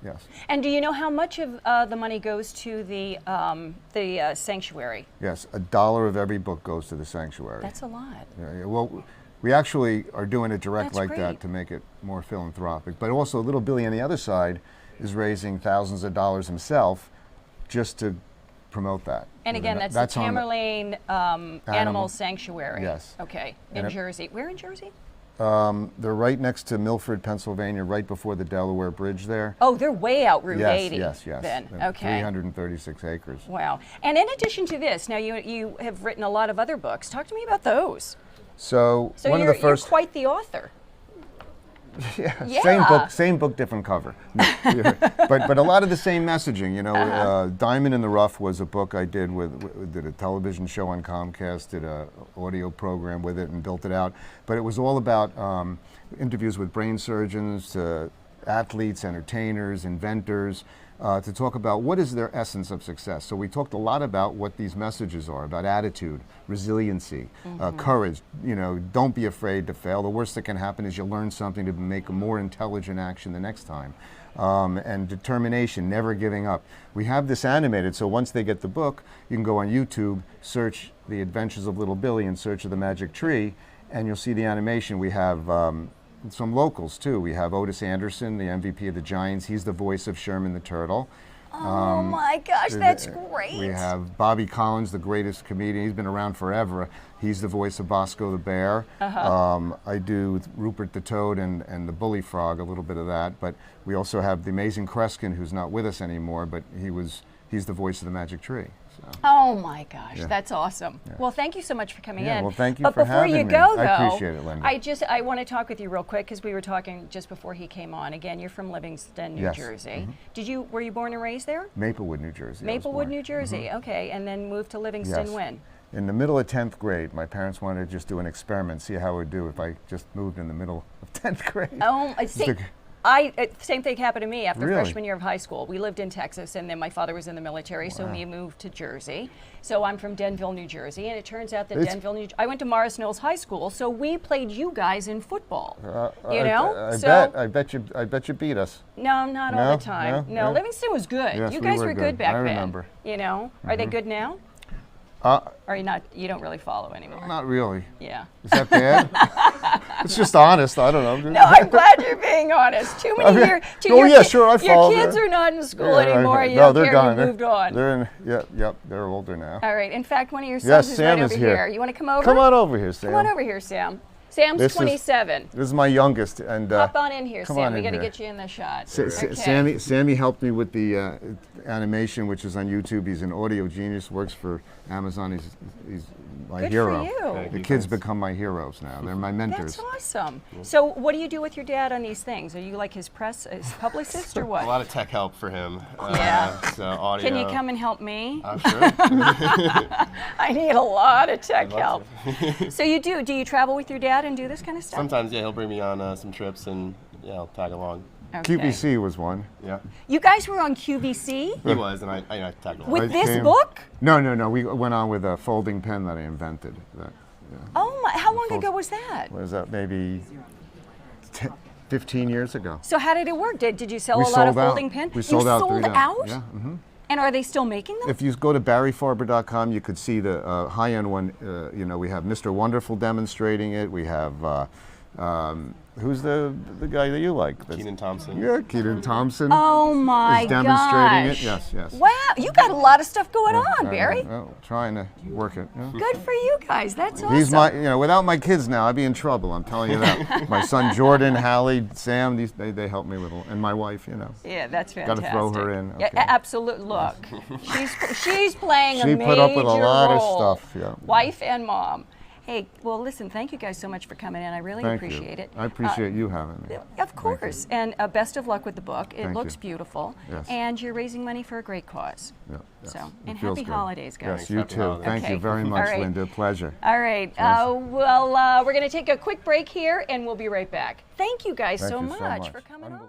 yes. And do you know how much of the money goes to the sanctuary? Yes, $1 of every book goes to the sanctuary. That's a lot. Yeah, well, we actually are doing it direct that to make it more philanthropic. But also, Little Billy on the other side is raising thousands of dollars himself just to promote that. And again, that's the Tamerlane Animal Sanctuary. Yes. Okay, in Jersey. Where in Jersey? They're right next to Milford, Pennsylvania, right before the Delaware Bridge there. Oh, they're way out Route 80. Yes. Then, okay. 336 acres. Wow. And in addition to this, now you have written a lot of other books. Talk to me about those. So one of the first. You're quite the author. Yeah. Same book, different cover. No, but a lot of the same messaging. You know, Diamond in the Rough was a book I did did a television show on Comcast, did a audio program with it, and built it out. But it was all about interviews with brain surgeons, athletes, entertainers, inventors, to talk about what is their essence of success. So we talked a lot about what these messages are, about attitude, resiliency, courage. You know, don't be afraid to fail. The worst that can happen is you learn something to make a more intelligent action the next time. And determination, never giving up. We have this animated, so once they get the book, you can go on YouTube, search The Adventures of Little Billy in Search of the Magic Tree, and you'll see the animation. We have some locals too. We have Otis Anderson, the MVP of the Giants. He's the voice of Sherman the Turtle. Oh my gosh, that's great. We have Bobby Collins, the greatest comedian. He's been around forever. He's the voice of Bosco the Bear. I do Rupert the Toad and the Bully Frog, a little bit of that. But we also have the amazing Kreskin, who's not with us anymore, but he's the voice of the Magic Tree. So. Oh my gosh, that's awesome. Well, thank you so much for coming in. Well, thank you for having me. But before you go, though, I appreciate it, Linda. I want to talk with you real quick because we were talking just before he came on. Again, you're from Livingston, New Jersey. Were you born and raised there? Maplewood, New Jersey. Maplewood, New Jersey. Okay, and then moved to Livingston when? In the middle of 10th grade, my parents wanted to just do an experiment, see how it would do if I just moved in the middle of 10th grade. Oh, same thing happened to me after freshman year of high school. We lived in Texas, and then my father was in the military, so we moved to Jersey. So I'm from Denville, New Jersey, and it turns out that I went to Morris Mills High School, so we played you guys in football. You know? I bet you beat us. No, not all the time. No, Livingston was good. Yes, you guys were good back then. I remember. You know? Are they good now? Or you don't really follow anymore? Not really. Yeah. Is that bad? It's just honest. I don't know. No, I'm glad you're being honest. Too many years. Sure, I follow. Your kids are not in school anymore. You no, don't they're care. gone. You moved on. They're in. Yep. They're older now. All right. In fact, one of your sons is right over here. You want to come over? Come on over here, Sam. Come on over here, Sam. Sam's 27. This is my youngest, and hop on in here, Sam. We got to here. get you in the shot. Sammy helped me with the animation, which is on YouTube. He's an audio genius. Works for Amazon. He's my hero. Good for you. The kids become my heroes now. They're my mentors. That's awesome. So, what do you do with your dad on these things? Are you like his publicist, or what? A lot of tech help for him. So audio. Can you come and help me? Sure. I need a lot of tech help. So you do? Do you travel with your dad and do this kind of stuff? Sometimes, yeah. He'll bring me on some trips, and I'll tag along. Okay. QVC was one. Yeah. You guys were on QVC? He was, and I tagged along. With this book? No. We went on with a folding pen that I invented. Oh my! How long ago was that? Was that maybe 15 years ago? So how did it work? Did you sell a lot of folding pens? We sold out. You sold out? Yeah. And are they still making them? If you go to barryfarber.com, you could see the high-end one. We have Mr. Wonderful demonstrating it. We have who's the guy that you like? Kenan Thompson. Yeah, Kenan Thompson. Oh my is demonstrating gosh. it. Yes. Wow, you got a lot of stuff going on, Barry. Trying to work it. Yeah. Good for you guys. That's awesome. He's my, without my kids now, I'd be in trouble. I'm telling you that. My son Jordan, Hallie, Sam, they help me with, and my wife, Yeah, that's fantastic. Got to throw her in. Okay. Yeah, absolutely. Look, she's playing a major role. She put up with a lot of stuff. Yeah. Wife and mom. Hey, well, listen, thank you guys so much for coming in. I really appreciate it. I appreciate you having me. Of course. And best of luck with the book. It looks beautiful. Yes. And you're raising money for a great cause. Yeah. Yes. So, and happy holidays, guys. Yes, you too. Thank you very much, Linda. Pleasure. All right. We're going to take a quick break here, and we'll be right back. Thank you guys so much for coming on.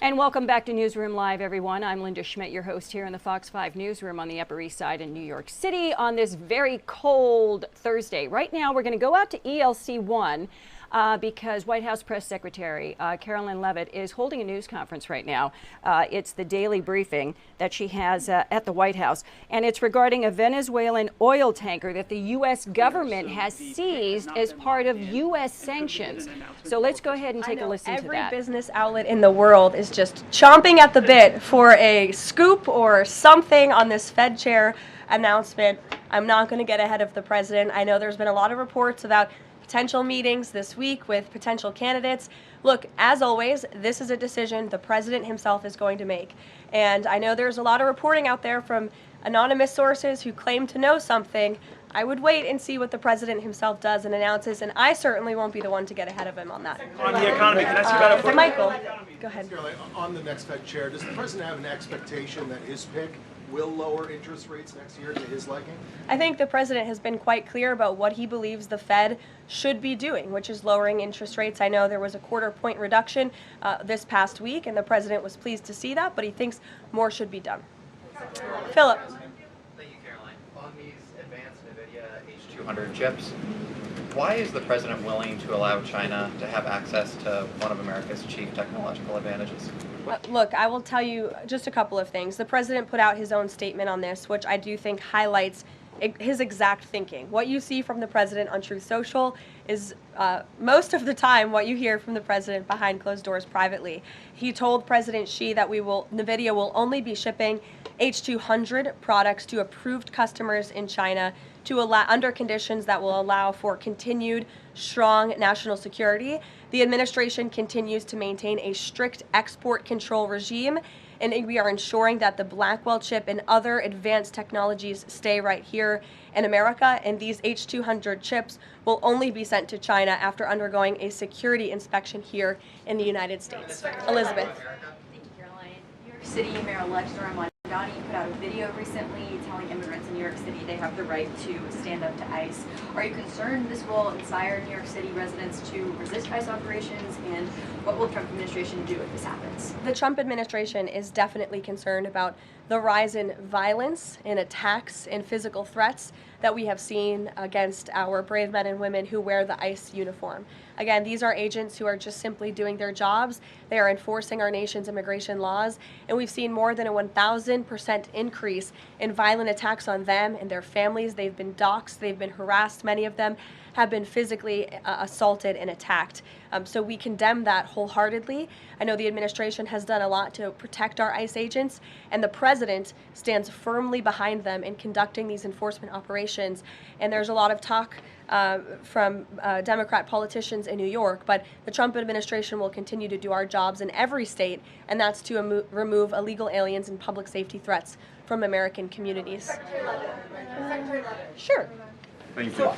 And welcome back to Newsroom Live, everyone. I'm Linda Schmidt, your host here in the Fox 5 Newsroom on the Upper East Side in New York City on this very cold Thursday. Right now, we're going to go out to ELC 1 because White House Press Secretary Carolyn Leavitt is holding a news conference right now. It's the daily briefing that she has at the White House, and it's regarding a Venezuelan oil tanker that the U.S. government has seized as part of U.S. sanctions. So let's go ahead and take a listen to that. Every business outlet in the world is just chomping at the bit for a scoop or something on this Fed chair announcement. I'm not going to get ahead of the president. I know there's been a lot of reports about potential meetings this week with potential candidates. Look, as always, this is a decision the president himself is going to make. And I know there's a lot of reporting out there from anonymous sources who claim to know something. I would wait and see what the president himself does and announces, and I certainly won't be the one to get ahead of him on that. On the economy, can I ask you about it? Michael, go ahead. On the next Fed chair, does the president have an expectation that his pick will lower interest rates next year to his liking? I think the president has been quite clear about what he believes the Fed should be doing, which is lowering interest rates. I know there was a quarter-point reduction this past week, and the president was pleased to see that, but he thinks more should be done. Philip. Thank you, Caroline. On these advanced NVIDIA H200 chips, why is the president willing to allow China to have access to one of America's chief technological advantages? Look, I will tell you just a couple of things. The president put out his own statement on this, which I do think highlights his exact thinking. What you see from the president on Truth Social is most of the time what you hear from the president behind closed doors privately. He told President Xi that NVIDIA will only be shipping H200 products to approved customers in China under conditions that will allow for continued strong national security. The administration continues to maintain a strict export control regime, and we are ensuring that the Blackwell chip and other advanced technologies stay right here in America, and these H200 chips will only be sent to China after undergoing a security inspection here in the United States. Elizabeth. Thank you, Caroline. New York City Mayor-elect Rosanna Scotto put out a video recently telling immigrants in New York City they have the right to stand up to ICE. Are you concerned this will inspire New York City residents to resist ICE operations, and what will the Trump administration do if this happens? The Trump administration is definitely concerned about the rise in violence, in attacks, and physical threats that we have seen against our brave men and women who wear the ICE uniform. Again, these are agents who are just simply doing their jobs. They are enforcing our nation's immigration laws, and we've seen more than a 1,000% increase in violent attacks on them and their families. They've been doxxed, they've been harassed, many of them have been physically assaulted and attacked. So we condemn that wholeheartedly. I know the administration has done a lot to protect our ICE agents, and the president stands firmly behind them in conducting these enforcement operations. And there's a lot of talk from Democrat politicians in New York, but the Trump administration will continue to do our jobs in every state, and that's to remove illegal aliens and public safety threats from American communities. Sure. Thank you.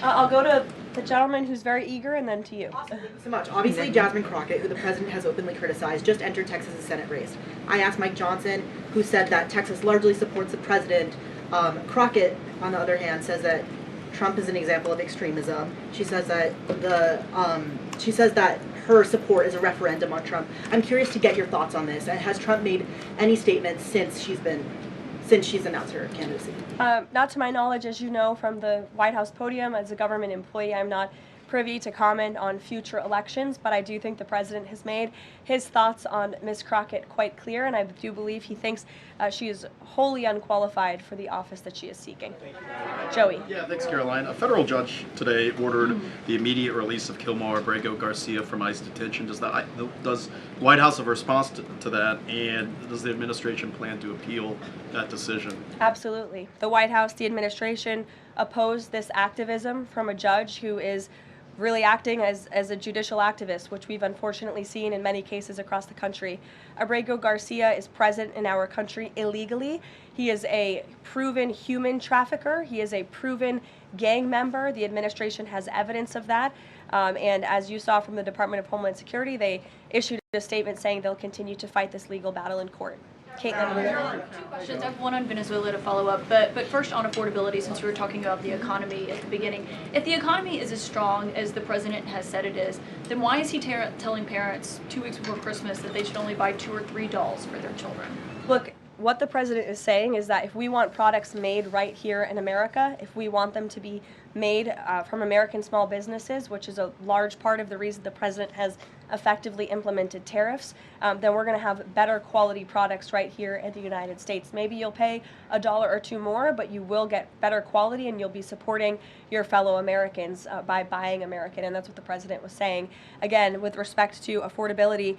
I'll go to the gentleman who's very eager, and then to you. Thank you so much. Obviously, Jasmine Crockett, who the president has openly criticized, just entered Texas' Senate race. I asked Mike Johnson, who said that Texas largely supports the president. Crockett, on the other hand, says that Trump is an example of extremism. She says that her support is a referendum on Trump. I'm curious to get your thoughts on this. And has Trump made any statements since she's announced her candidacy? Not to my knowledge, as you know, from the White House podium. As a government employee, I'm not privy to comment on future elections, but I do think the president has made his thoughts on Ms. Crockett quite clear, and I do believe he thinks she is wholly unqualified for the office that she is seeking. Joey. Yeah, thanks, Caroline. A federal judge today ordered the immediate release of Kilmar Abrego Garcia from ICE detention. Does the White House have a response to that, and does the administration plan to appeal that decision? Absolutely. The White House, the administration, opposed this activism from a judge who is really acting as a judicial activist, which we've unfortunately seen in many cases across the country. Abrego Garcia is present in our country illegally. He is a proven human trafficker. He is a proven gang member. The administration has evidence of that. And as you saw from the Department of Homeland Security, they issued a statement saying they'll continue to fight this legal battle in court. Caitlin. Two questions. I have one on Venezuela to follow up, but first on affordability, since we were talking about the economy at the beginning. If the economy is as strong as the president has said it is, then why is he telling parents 2 weeks before Christmas that they should only buy 2 or 3 dolls for their children? Look, what the president is saying is that if we want products made right here in America, if we want them to be made from American small businesses, which is a large part of the reason the president has effectively implemented tariffs, then we're going to have better quality products right here in the United States. Maybe you'll pay $1 or $2 more, but you will get better quality and you'll be supporting your fellow Americans by buying American, and that's what the president was saying. Again, with respect to affordability,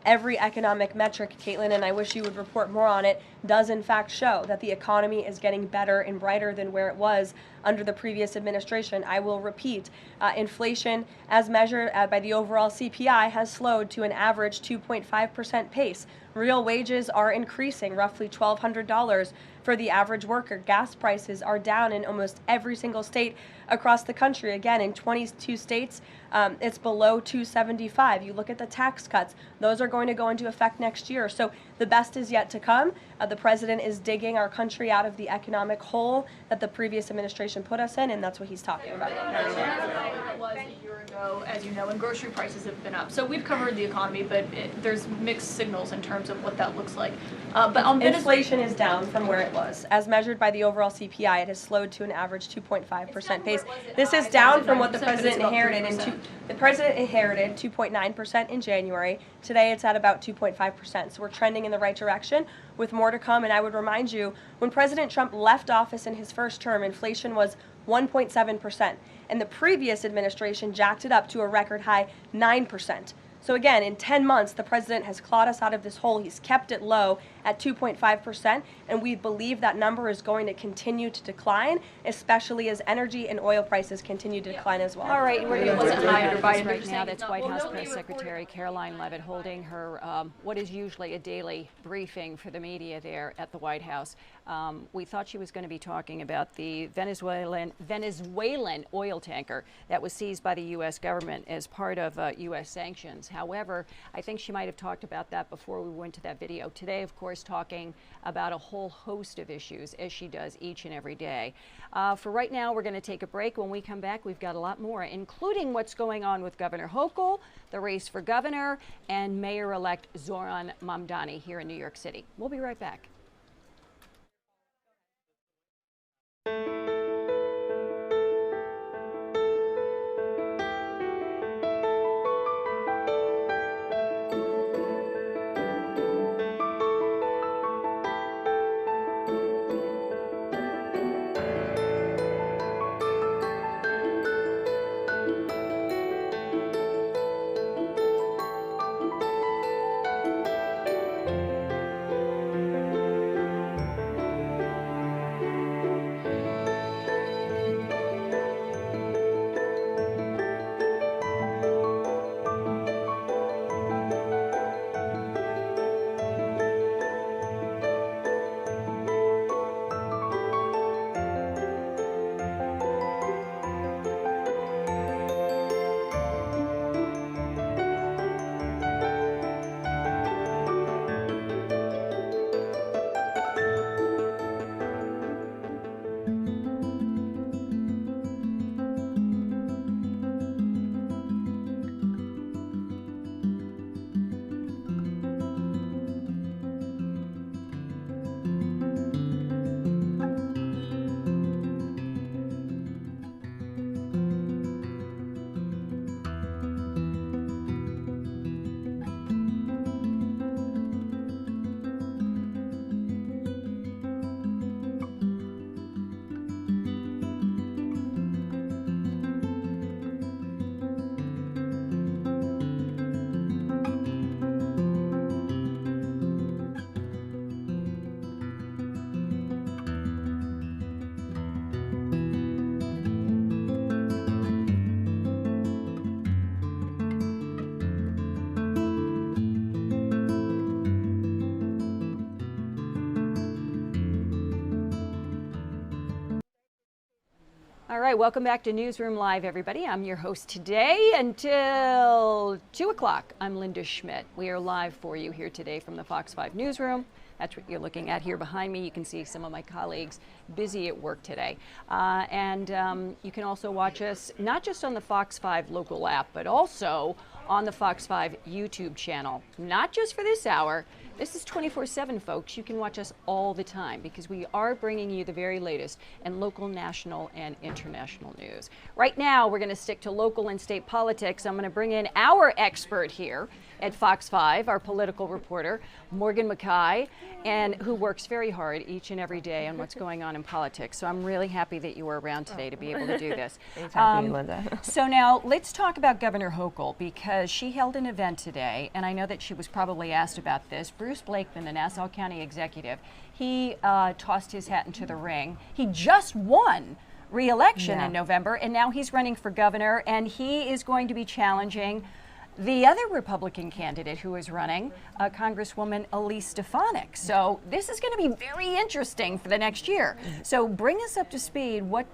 every economic metric, Caitlin, and I wish you would report more on it, does in fact show that the economy is getting better and brighter than where it was under the previous administration. I will repeat, inflation as measured by the overall CPI has slowed to an average 2.5% pace. Real wages are increasing, roughly $1,200 for the average worker. Gas prices are down in almost every single state across the country. Again, in 22 states, it's below $275. You look at the tax cuts, those are going to go into effect next year. So the best is yet to come. The president is digging our country out of the economic hole that the previous administration put us in, and that's what he's talking about. It was a year ago, as you know, and grocery prices have been up. So we've covered the economy, but there's mixed signals in terms of what that looks like. But on inflation is down from where it was. As measured by the overall CPI, it has slowed to an average 2.5% pace. This is down from what the president inherited. The president inherited 2.9% in January. Today it's at about 2.5%. So we're trending in the right direction with more to come. And I would remind you, when President Trump left office in his first term, inflation was 1.7%. And the previous administration jacked it up to a record high 9%. So again, in 10 months, the president has clawed us out of this hole. He's kept it low at 2.5%, and we believe that number is going to continue to decline, especially as energy and oil prices continue to decline as well. All right, we're going to listen to Biden right now. That's White House Press Secretary Caroline Leavitt holding her what is usually a daily briefing for the media there at the White House. We thought she was going to be talking about the Venezuelan oil tanker that was seized by the U.S. government as part of U.S. sanctions. However, I think she might have talked about that before we went to that video. Today, of course, talking about a whole host of issues, as she does each and every day. For right now, we're going to take a break. When we come back, we've got a lot more, including what's going on with Governor Hochul, the race for governor, and Mayor-elect Zoran Mamdani here in New York City. We'll be right back. All right, welcome back to Newsroom Live, everybody. I'm your host today until 2 o'clock. I'm Linda Schmidt. We are live for you here today from the Fox 5 Newsroom That's what you're looking at here behind me. You can see some of my colleagues busy at work today. And you can also watch us not just on the Fox 5 local app, but also on the Fox 5 YouTube channel. Not just for this hour. This is 24/7, folks. You can watch us all the time because we are bringing you the very latest in local, national, and international news. Right now, we're going to stick to local and state politics. I'm going to bring in our expert here at Fox 5, our political reporter, Morgan Mackay, and who works very hard each and every day on what's going on in politics. So I'm really happy that you were around today to be able to do this. Anytime for you, Linda. So now let's talk about Governor Hochul, because she held an event today, and I know that she was probably asked about this. Bruce Blakeman, the Nassau County executive, he tossed his hat into the ring. He just won re-election in November, and now he's running for governor, and he is going to be challenging the other Republican candidate who is running, Congresswoman Elise Stefanik. So this is going to be very interesting for the next year. So bring us up to speed. What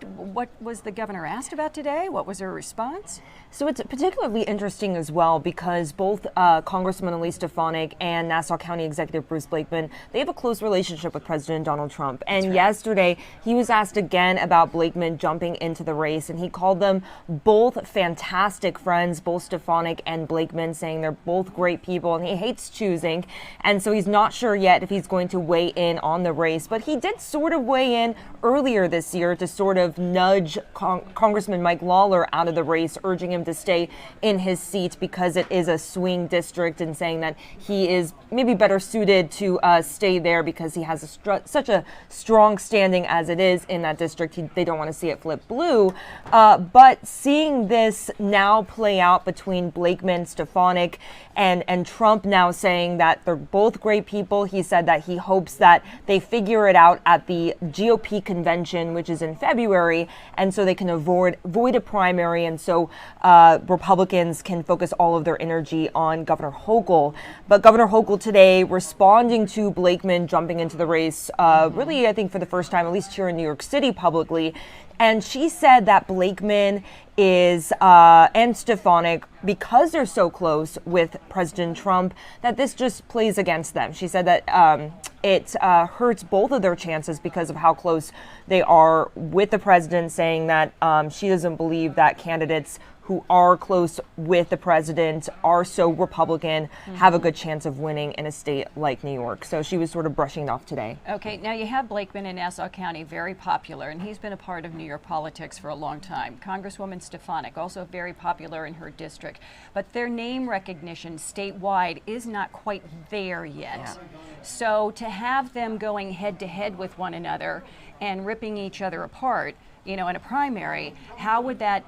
was the governor asked about today? What was her response? So it's particularly interesting as well because both Congresswoman Elise Stefanik and Nassau County Executive Bruce Blakeman, they have a close relationship with President Donald Trump. And yesterday, he was asked again about Blakeman jumping into the race, and he called them both fantastic friends, both Stefanik and Blakeman, saying they're both great people, and he hates choosing. And so he's not sure yet if he's going to weigh in on the race. But he did sort of weigh in earlier this year to sort of nudge Congressman Mike Lawler out of the race, urging him to stay in his seat because it is a swing district, and saying that he is maybe better suited to stay there because he has such a strong standing as it is in that district. They don't want to see it flip blue. But seeing this now play out between Blakeman, Stefanik, and Trump now saying that they're both great people, he said that he hopes that they figure it out at the GOP convention, which is in February, and so they can avoid a primary, and so Republicans can focus all of their energy on Governor Hochul. But Governor Hochul today responding to Blakeman jumping into the race, really, I think for the first time, at least here in New York City publicly, and she said that Blakeman is, and Stefanik, because they're so close with President Trump, that this just plays against them. She said that it hurts both of their chances because of how close they are with the president, saying that she doesn't believe that candidates who are close with the president, are so Republican, have a good chance of winning in a state like New York. So she was sort of brushing it off today. Okay, now you have Blakeman in Nassau County, very popular, and he's been a part of New York politics for a long time. Congresswoman Stefanik, also very popular in her district. But their name recognition statewide is not quite there yet. Yeah. So to have them going head to head with one another and ripping each other apart, you know, in a primary, how would that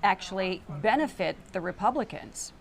actually benefit the Republicans?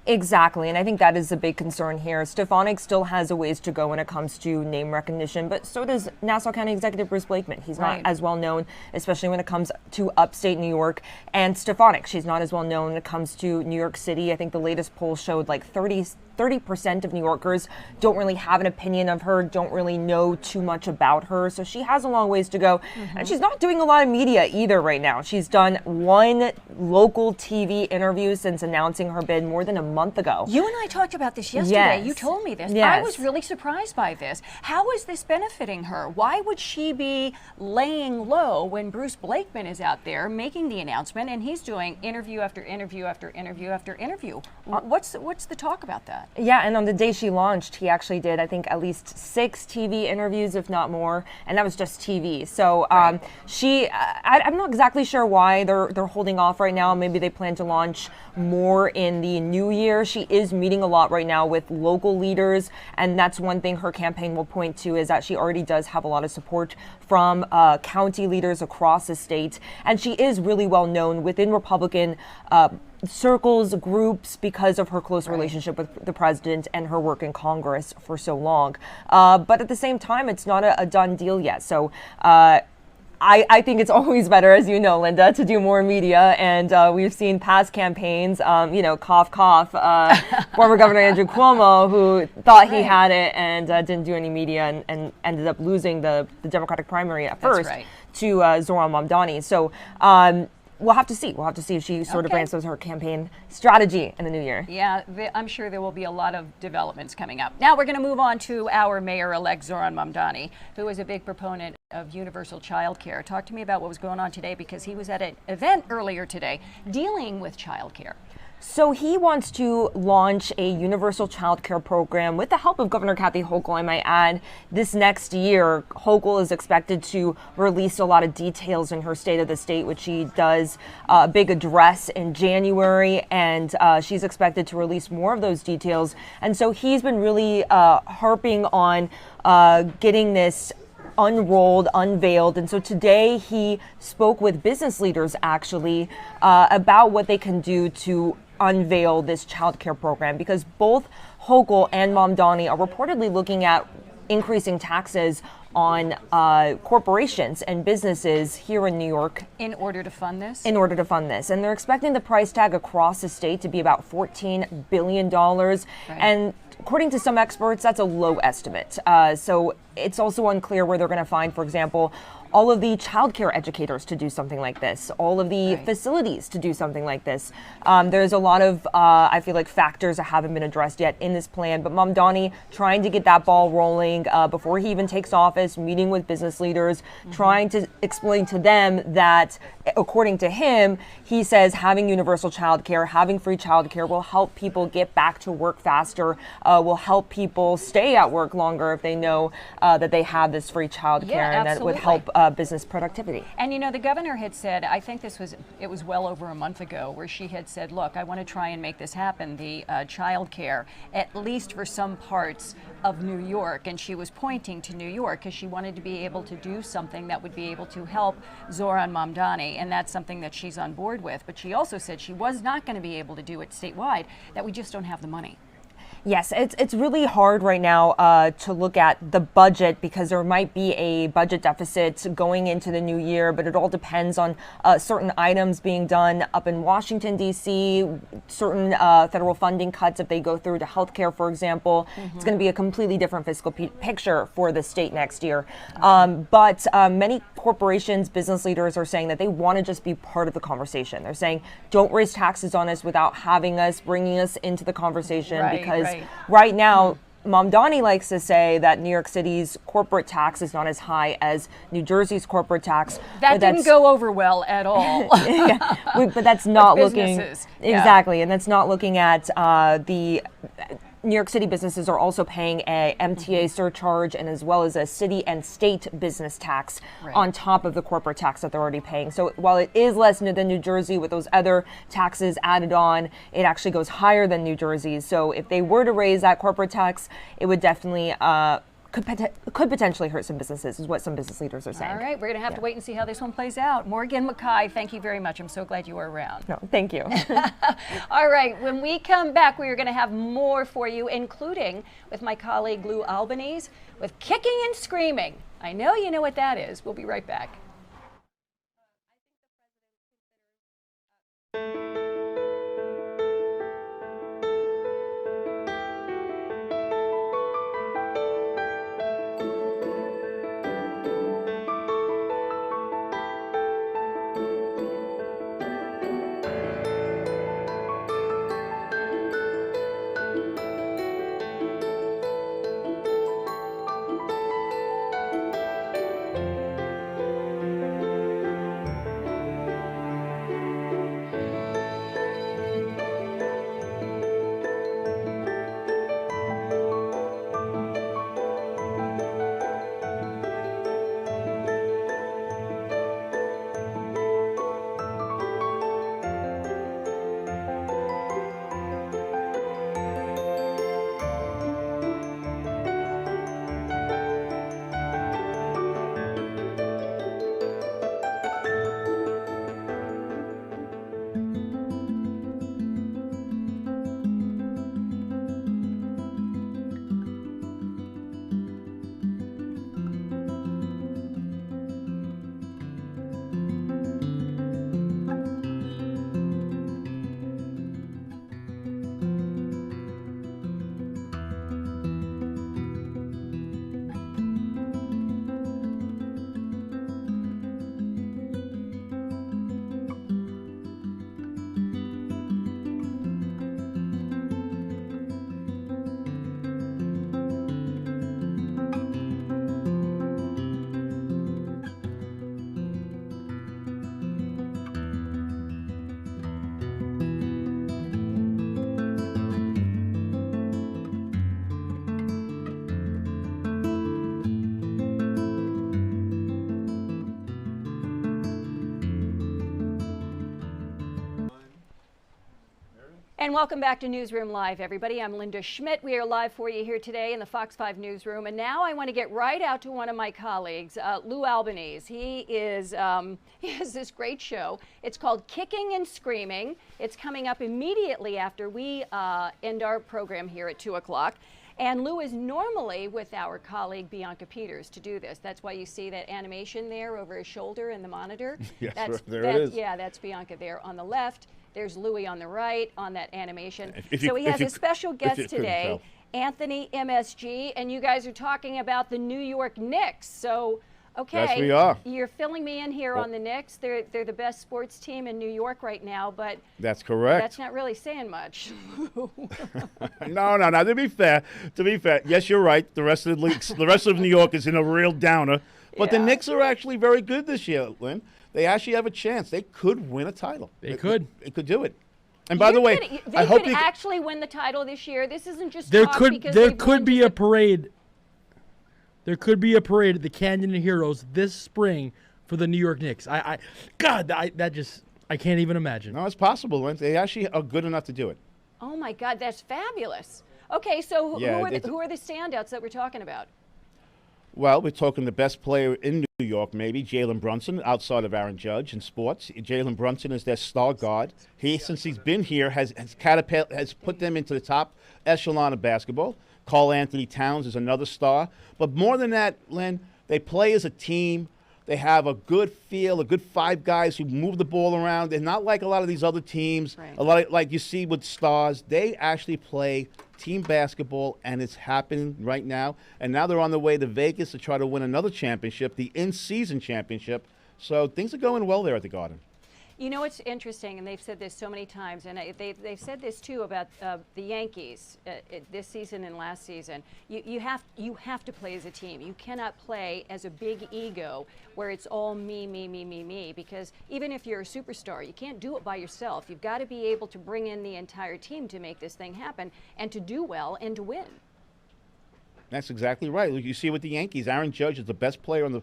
Exactly, and I think that is a big concern here. Stefanik still has a ways to go when it comes to name recognition, but so does Nassau County Executive Bruce Blakeman. He's not as well known, especially when it comes to upstate New York. And Stefanik, she's not as well known when it comes to New York City. I think the latest poll showed like 30% of New Yorkers don't really have an opinion of her, don't really know too much about her. So she has a long ways to go. And she's not doing a lot of media either right now. She's done one local TV interview since announcing her bid more than a month ago. You and I talked about this yesterday. Yes. You told me this. Yes. I was really surprised by this. How is this benefiting her? Why would she be laying low when Bruce Blakeman is out there making the announcement and he's doing interview after interview after interview after interview? What's the talk about that? Yeah, and on the day she launched, he actually did, I think, at least 6 TV interviews, if not more, and that was just TV. So I'm not exactly sure why they're holding off right now. Maybe they plan to launch more in the new year. She is meeting a lot right now with local leaders, and that's one thing her campaign will point to, is that she already does have a lot of support from county leaders across the state, and she is really well known within Republican circles, groups, because of her close relationship with the president and her work in Congress for so long. But at the same time, it's not a done deal yet. So I think it's always better, as you know, Linda, to do more media. And we've seen past campaigns, cough, cough, former Governor Andrew Cuomo, who thought he had it and didn't do any media and ended up losing the Democratic primary at first to Zoran Mamdani. So we'll have to see. We'll have to see if she sort of Okay. answers her campaign strategy in the new year. Yeah, I'm sure there will be a lot of developments coming up. Now we're going to move on to our mayor-elect Zoran Mamdani, who is a big proponent of universal child care. Talk to me about what was going on today, because he was at an event earlier today dealing with child care. So he wants to launch a universal child care program with the help of Governor Kathy Hochul, I might add. This next year, Hochul is expected to release a lot of details in her State of the State, which she does a big address in January, and she's expected to release more of those details. And so he's been really harping on getting this unrolled, unveiled. And so today he spoke with business leaders actually about what they can do to unveil this child care program, because both Hochul and Mamdani are reportedly looking at increasing taxes on corporations and businesses here in New York. In order to fund this? In order to fund this. And they're expecting the price tag across the state to be about $14 billion. And according to some experts, that's a low estimate. So it's also unclear where they're going to find, for example, all of the childcare educators to do something like this, all of the facilities to do something like this. There's a lot of, I feel like, factors that haven't been addressed yet in this plan, but Mamdani trying to get that ball rolling before he even takes office, meeting with business leaders, trying to explain to them that, according to him, he says having universal childcare, having free childcare will help people get back to work faster, will help people stay at work longer if they know that they have this free childcare, and that it would help business productivity. And you know, the governor had said, I think it was well over a month ago, where she had said, look, I want to try and make this happen, the child care, at least for some parts of New York. And she was pointing to New York because she wanted to be able to do something that would be able to help Zoran Mamdani. And that's something that she's on board with. But she also said she was not going to be able to do it statewide, that we just don't have the money. Yes, it's really hard right now to look at the budget, because there might be a budget deficit going into the new year, but it all depends on certain items being done up in Washington, D.C., certain federal funding cuts if they go through to healthcare, for example. It's going to be a completely different fiscal picture for the state next year. But many corporations, business leaders are saying that they want to just be part of the conversation. They're saying, don't raise taxes on us without having us, bringing us into the conversation, because right now, Mamdani likes to say that New York City's corporate tax is not as high as New Jersey's corporate tax. That didn't go over well at all. But that's not looking exactly, and that's not looking at the New York City businesses are also paying a MTA surcharge, and as well as a city and state business tax on top of the corporate tax that they're already paying. So while it is less than New Jersey with those other taxes added on, it actually goes higher than New Jersey's. So if they were to raise that corporate tax, it would definitely could potentially hurt some businesses, is what some business leaders are saying. All right, we're going to have to wait and see how this one plays out. Morgan Mackay, thank you very much. I'm so glad you were around. No, thank you. All right, when we come back, we are going to have more for you, including with my colleague Lou Albanese with Kicking and Screaming. I know you know what that is. We'll be right back. And welcome back to Newsroom Live, everybody. I'm Linda Schmidt. We are live for you here today in the Fox 5 Newsroom. And now I want to get right out to one of my colleagues, Lou Albanese. He has this great show. It's called Kicking and Screaming. It's coming up immediately after we end our program here at 2 o'clock. And Lou is normally with our colleague Bianca Peters to do this. That's why you see that animation there over his shoulder in the monitor. Yes, there it is. Yeah, that's Bianca there on the left. There's Louis on the right on that animation. If So he has a you special guest couldn't today, tell. Anthony MSG, and you guys are talking about the New York Knicks. So, okay, Yes, we are. You're filling me in here Well- on the Knicks. They're the best sports team in New York right now, but That's correct. that's not really saying much. No. To be fair, yes, you're right. The rest of the leagues, the rest of New York is in a real downer. But the Knicks are actually very good this year, Lynn. They actually have a chance. They could win a title. They could do it. And by the way, They I hope could you. actually win the title this year. This isn't just There talk could because there they've could won be just a parade. There could be a parade at the Canyon of Heroes this spring for the New York Knicks. I can't even imagine. No, it's possible, Lynn. They actually are good enough to do it. Oh my God, that's fabulous. Okay, so Yeah, who are the standouts that we're talking about? Well, we're talking the best player in New York, maybe Jalen Brunson, outside of Aaron Judge in sports. Jalen Brunson is their star guard. Since he's been here, has put them into the top echelon of basketball. Karl Anthony Towns is another star. But more than that, Lynn, they play as a team. They have a good feel, a good five guys who move the ball around. They're not like a lot of these other teams, a lot of, like you see with stars. They actually play team basketball, and it's happening right now. And now they're on their way to Vegas to try to win another championship, the in-season championship. So things are going well there at the Garden. You know, it's interesting, and they've said this so many times, and they've said this too about the Yankees this season and last season. You have to play as a team. You cannot play as a big ego where it's all me, because even if you're a superstar, you can't do it by yourself. You've got to be able to bring in the entire team to make this thing happen and to do well and to win. That's exactly right. You see with the Yankees, Aaron Judge is the best player on the,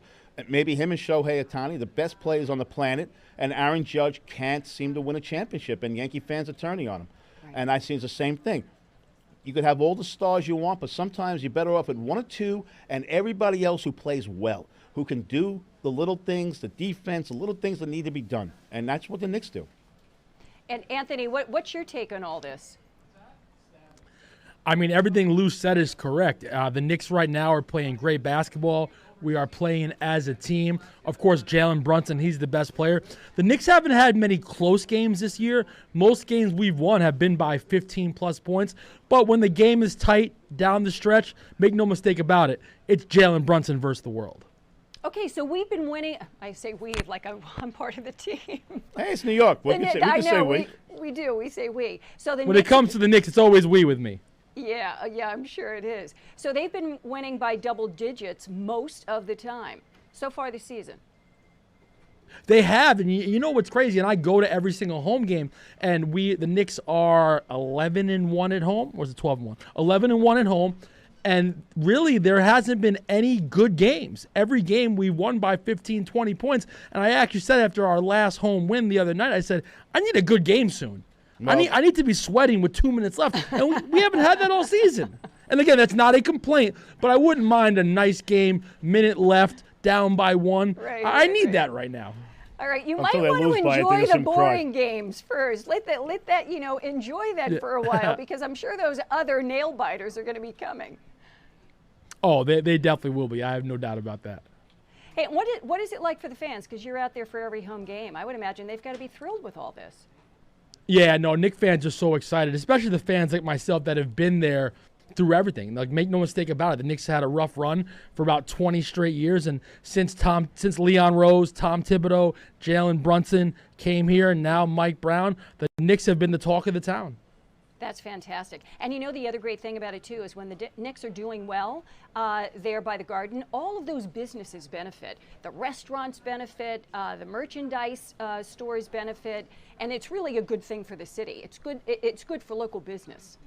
maybe him and Shohei Ohtani, the best players on the planet, and Aaron Judge can't seem to win a championship, and Yankee fans are turning on him. Right. And I see it's the same thing. You could have all the stars you want, but sometimes you're better off with one or two and everybody else who plays well, who can do the little things, the defense, the little things that need to be done. And that's what the Knicks do. And Anthony, what's your take on all this? I mean, everything Lou said is correct. The Knicks right now are playing great basketball. We are playing as a team. Of course, Jalen Brunson, he's the best player. The Knicks haven't had many close games this year. Most games we've won have been by 15-plus points. But when the game is tight down the stretch, make no mistake about it, it's Jalen Brunson versus the world. Okay, so we've been winning. I say we like I'm part of the team. Hey, it's New York. We can say we. We do. We say we. So when it comes to the Knicks, it's always we with me. Yeah, I'm sure it is. So they've been winning by double digits most of the time so far this season. They have, and you know what's crazy? And I go to every single home game, and the Knicks are 11-1 at home, or is it 12-1? 11-1 at home, and really there hasn't been any good games. Every game we won by 15, 20 points, and I actually said after our last home win the other night, I said, I need a good game soon. No. I need to be sweating with 2 minutes left. And we haven't had that all season. And again, that's not a complaint, but I wouldn't mind a nice game, minute left, down by one. I need that right now. All right, you might want to enjoy the boring games first. Let that enjoy that for a while, because I'm sure those other nail biters are going to be coming. Oh, they definitely will be. I have no doubt about that. Hey, what is it like for the fans? Because you're out there for every home game. I would imagine they've got to be thrilled with all this. Yeah, no, Knicks fans are so excited, especially the fans like myself that have been there through everything. Like, make no mistake about it, the Knicks had a rough run for about 20 straight years, and since Leon Rose, Tom Thibodeau, Jalen Brunson came here, and now Mike Brown, the Knicks have been the talk of the town. That's fantastic. And you know the other great thing about it, too, is when the Knicks are doing well there by the Garden, all of those businesses benefit. The restaurants benefit, the merchandise stores benefit, and it's really a good thing for the city. It's good for local business.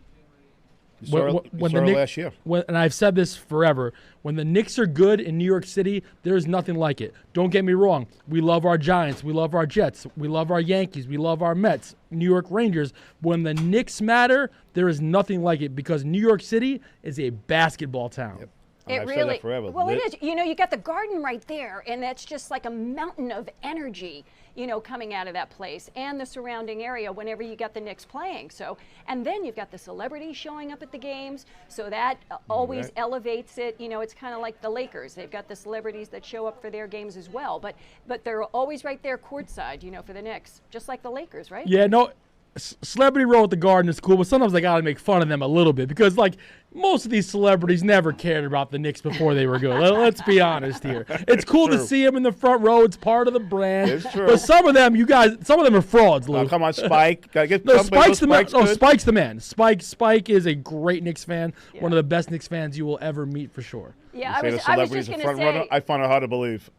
When the Knicks, last year. And I've said this forever, when the Knicks are good in New York City, there's nothing like it. Don't get me wrong. We love our Giants. We love our Jets. We love our Yankees. We love our Mets, New York Rangers. When the Knicks matter, there is nothing like it because New York City is a basketball town. Yep. It I've really, said that forever. well, it is. You know, you got the Garden right there, and that's just like a mountain of energy, you know, coming out of that place and the surrounding area whenever you got the Knicks playing. So, and then you've got the celebrities showing up at the games, so that always elevates it. You know, it's kind of like the Lakers. They've got the celebrities that show up for their games as well, but they're always right there courtside, you know, for the Knicks, just like the Lakers, right? Yeah, no. Celebrity Row at the Garden is cool, but sometimes I gotta make fun of them a little bit because, like, most of these celebrities never cared about the Knicks before they were good. Let's be honest here. It's cool to see them in the front row. It's part of the brand. It's true. But some of them, some of them are frauds, Lou. Oh, come on, Spike. Gotta get No, somebody. Spike's the man. Spike's good. Spike's the man. Spike is a great Knicks fan. Yeah. One of the best Knicks fans you will ever meet for sure. Yeah, You say the celebrity's a front runner? I find it hard to believe.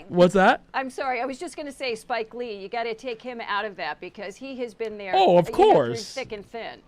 What's that? I'm sorry. I was just going to say Spike Lee. You got to take him out of that because he has been there. Oh, of through course. thick and thin.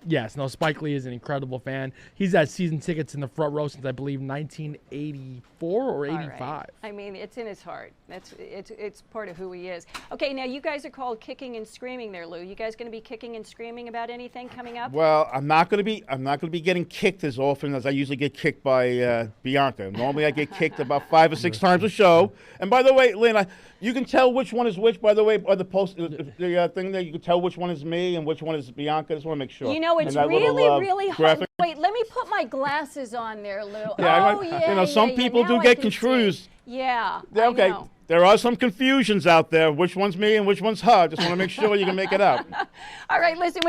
Yes, no, Spike Lee is an incredible fan. He's had season tickets in the front row since I believe 1984 or 85. Right. I mean, it's in his heart. It's part of who he is. Okay, now you guys are called Kicking and Screaming there, Lou. You guys going to be kicking and screaming about anything coming up? Well, I'm not going to be getting kicked as often as I usually get kicked by Bianca. Normally, I get kicked about 5 or 6 times a show. And by the way, Lynn, you can tell which one is which. By the way, by the post, the thing there, you can tell which one is me and which one is Bianca. I just want to make sure. You know, it's really hard. graphic. Wait, let me put my glasses on there, Lou. Yeah, some people do get confused. Yeah. Okay. I know. There are some confusions out there. Which one's me and which one's her? Just want to make sure you can make it out. All right, listen,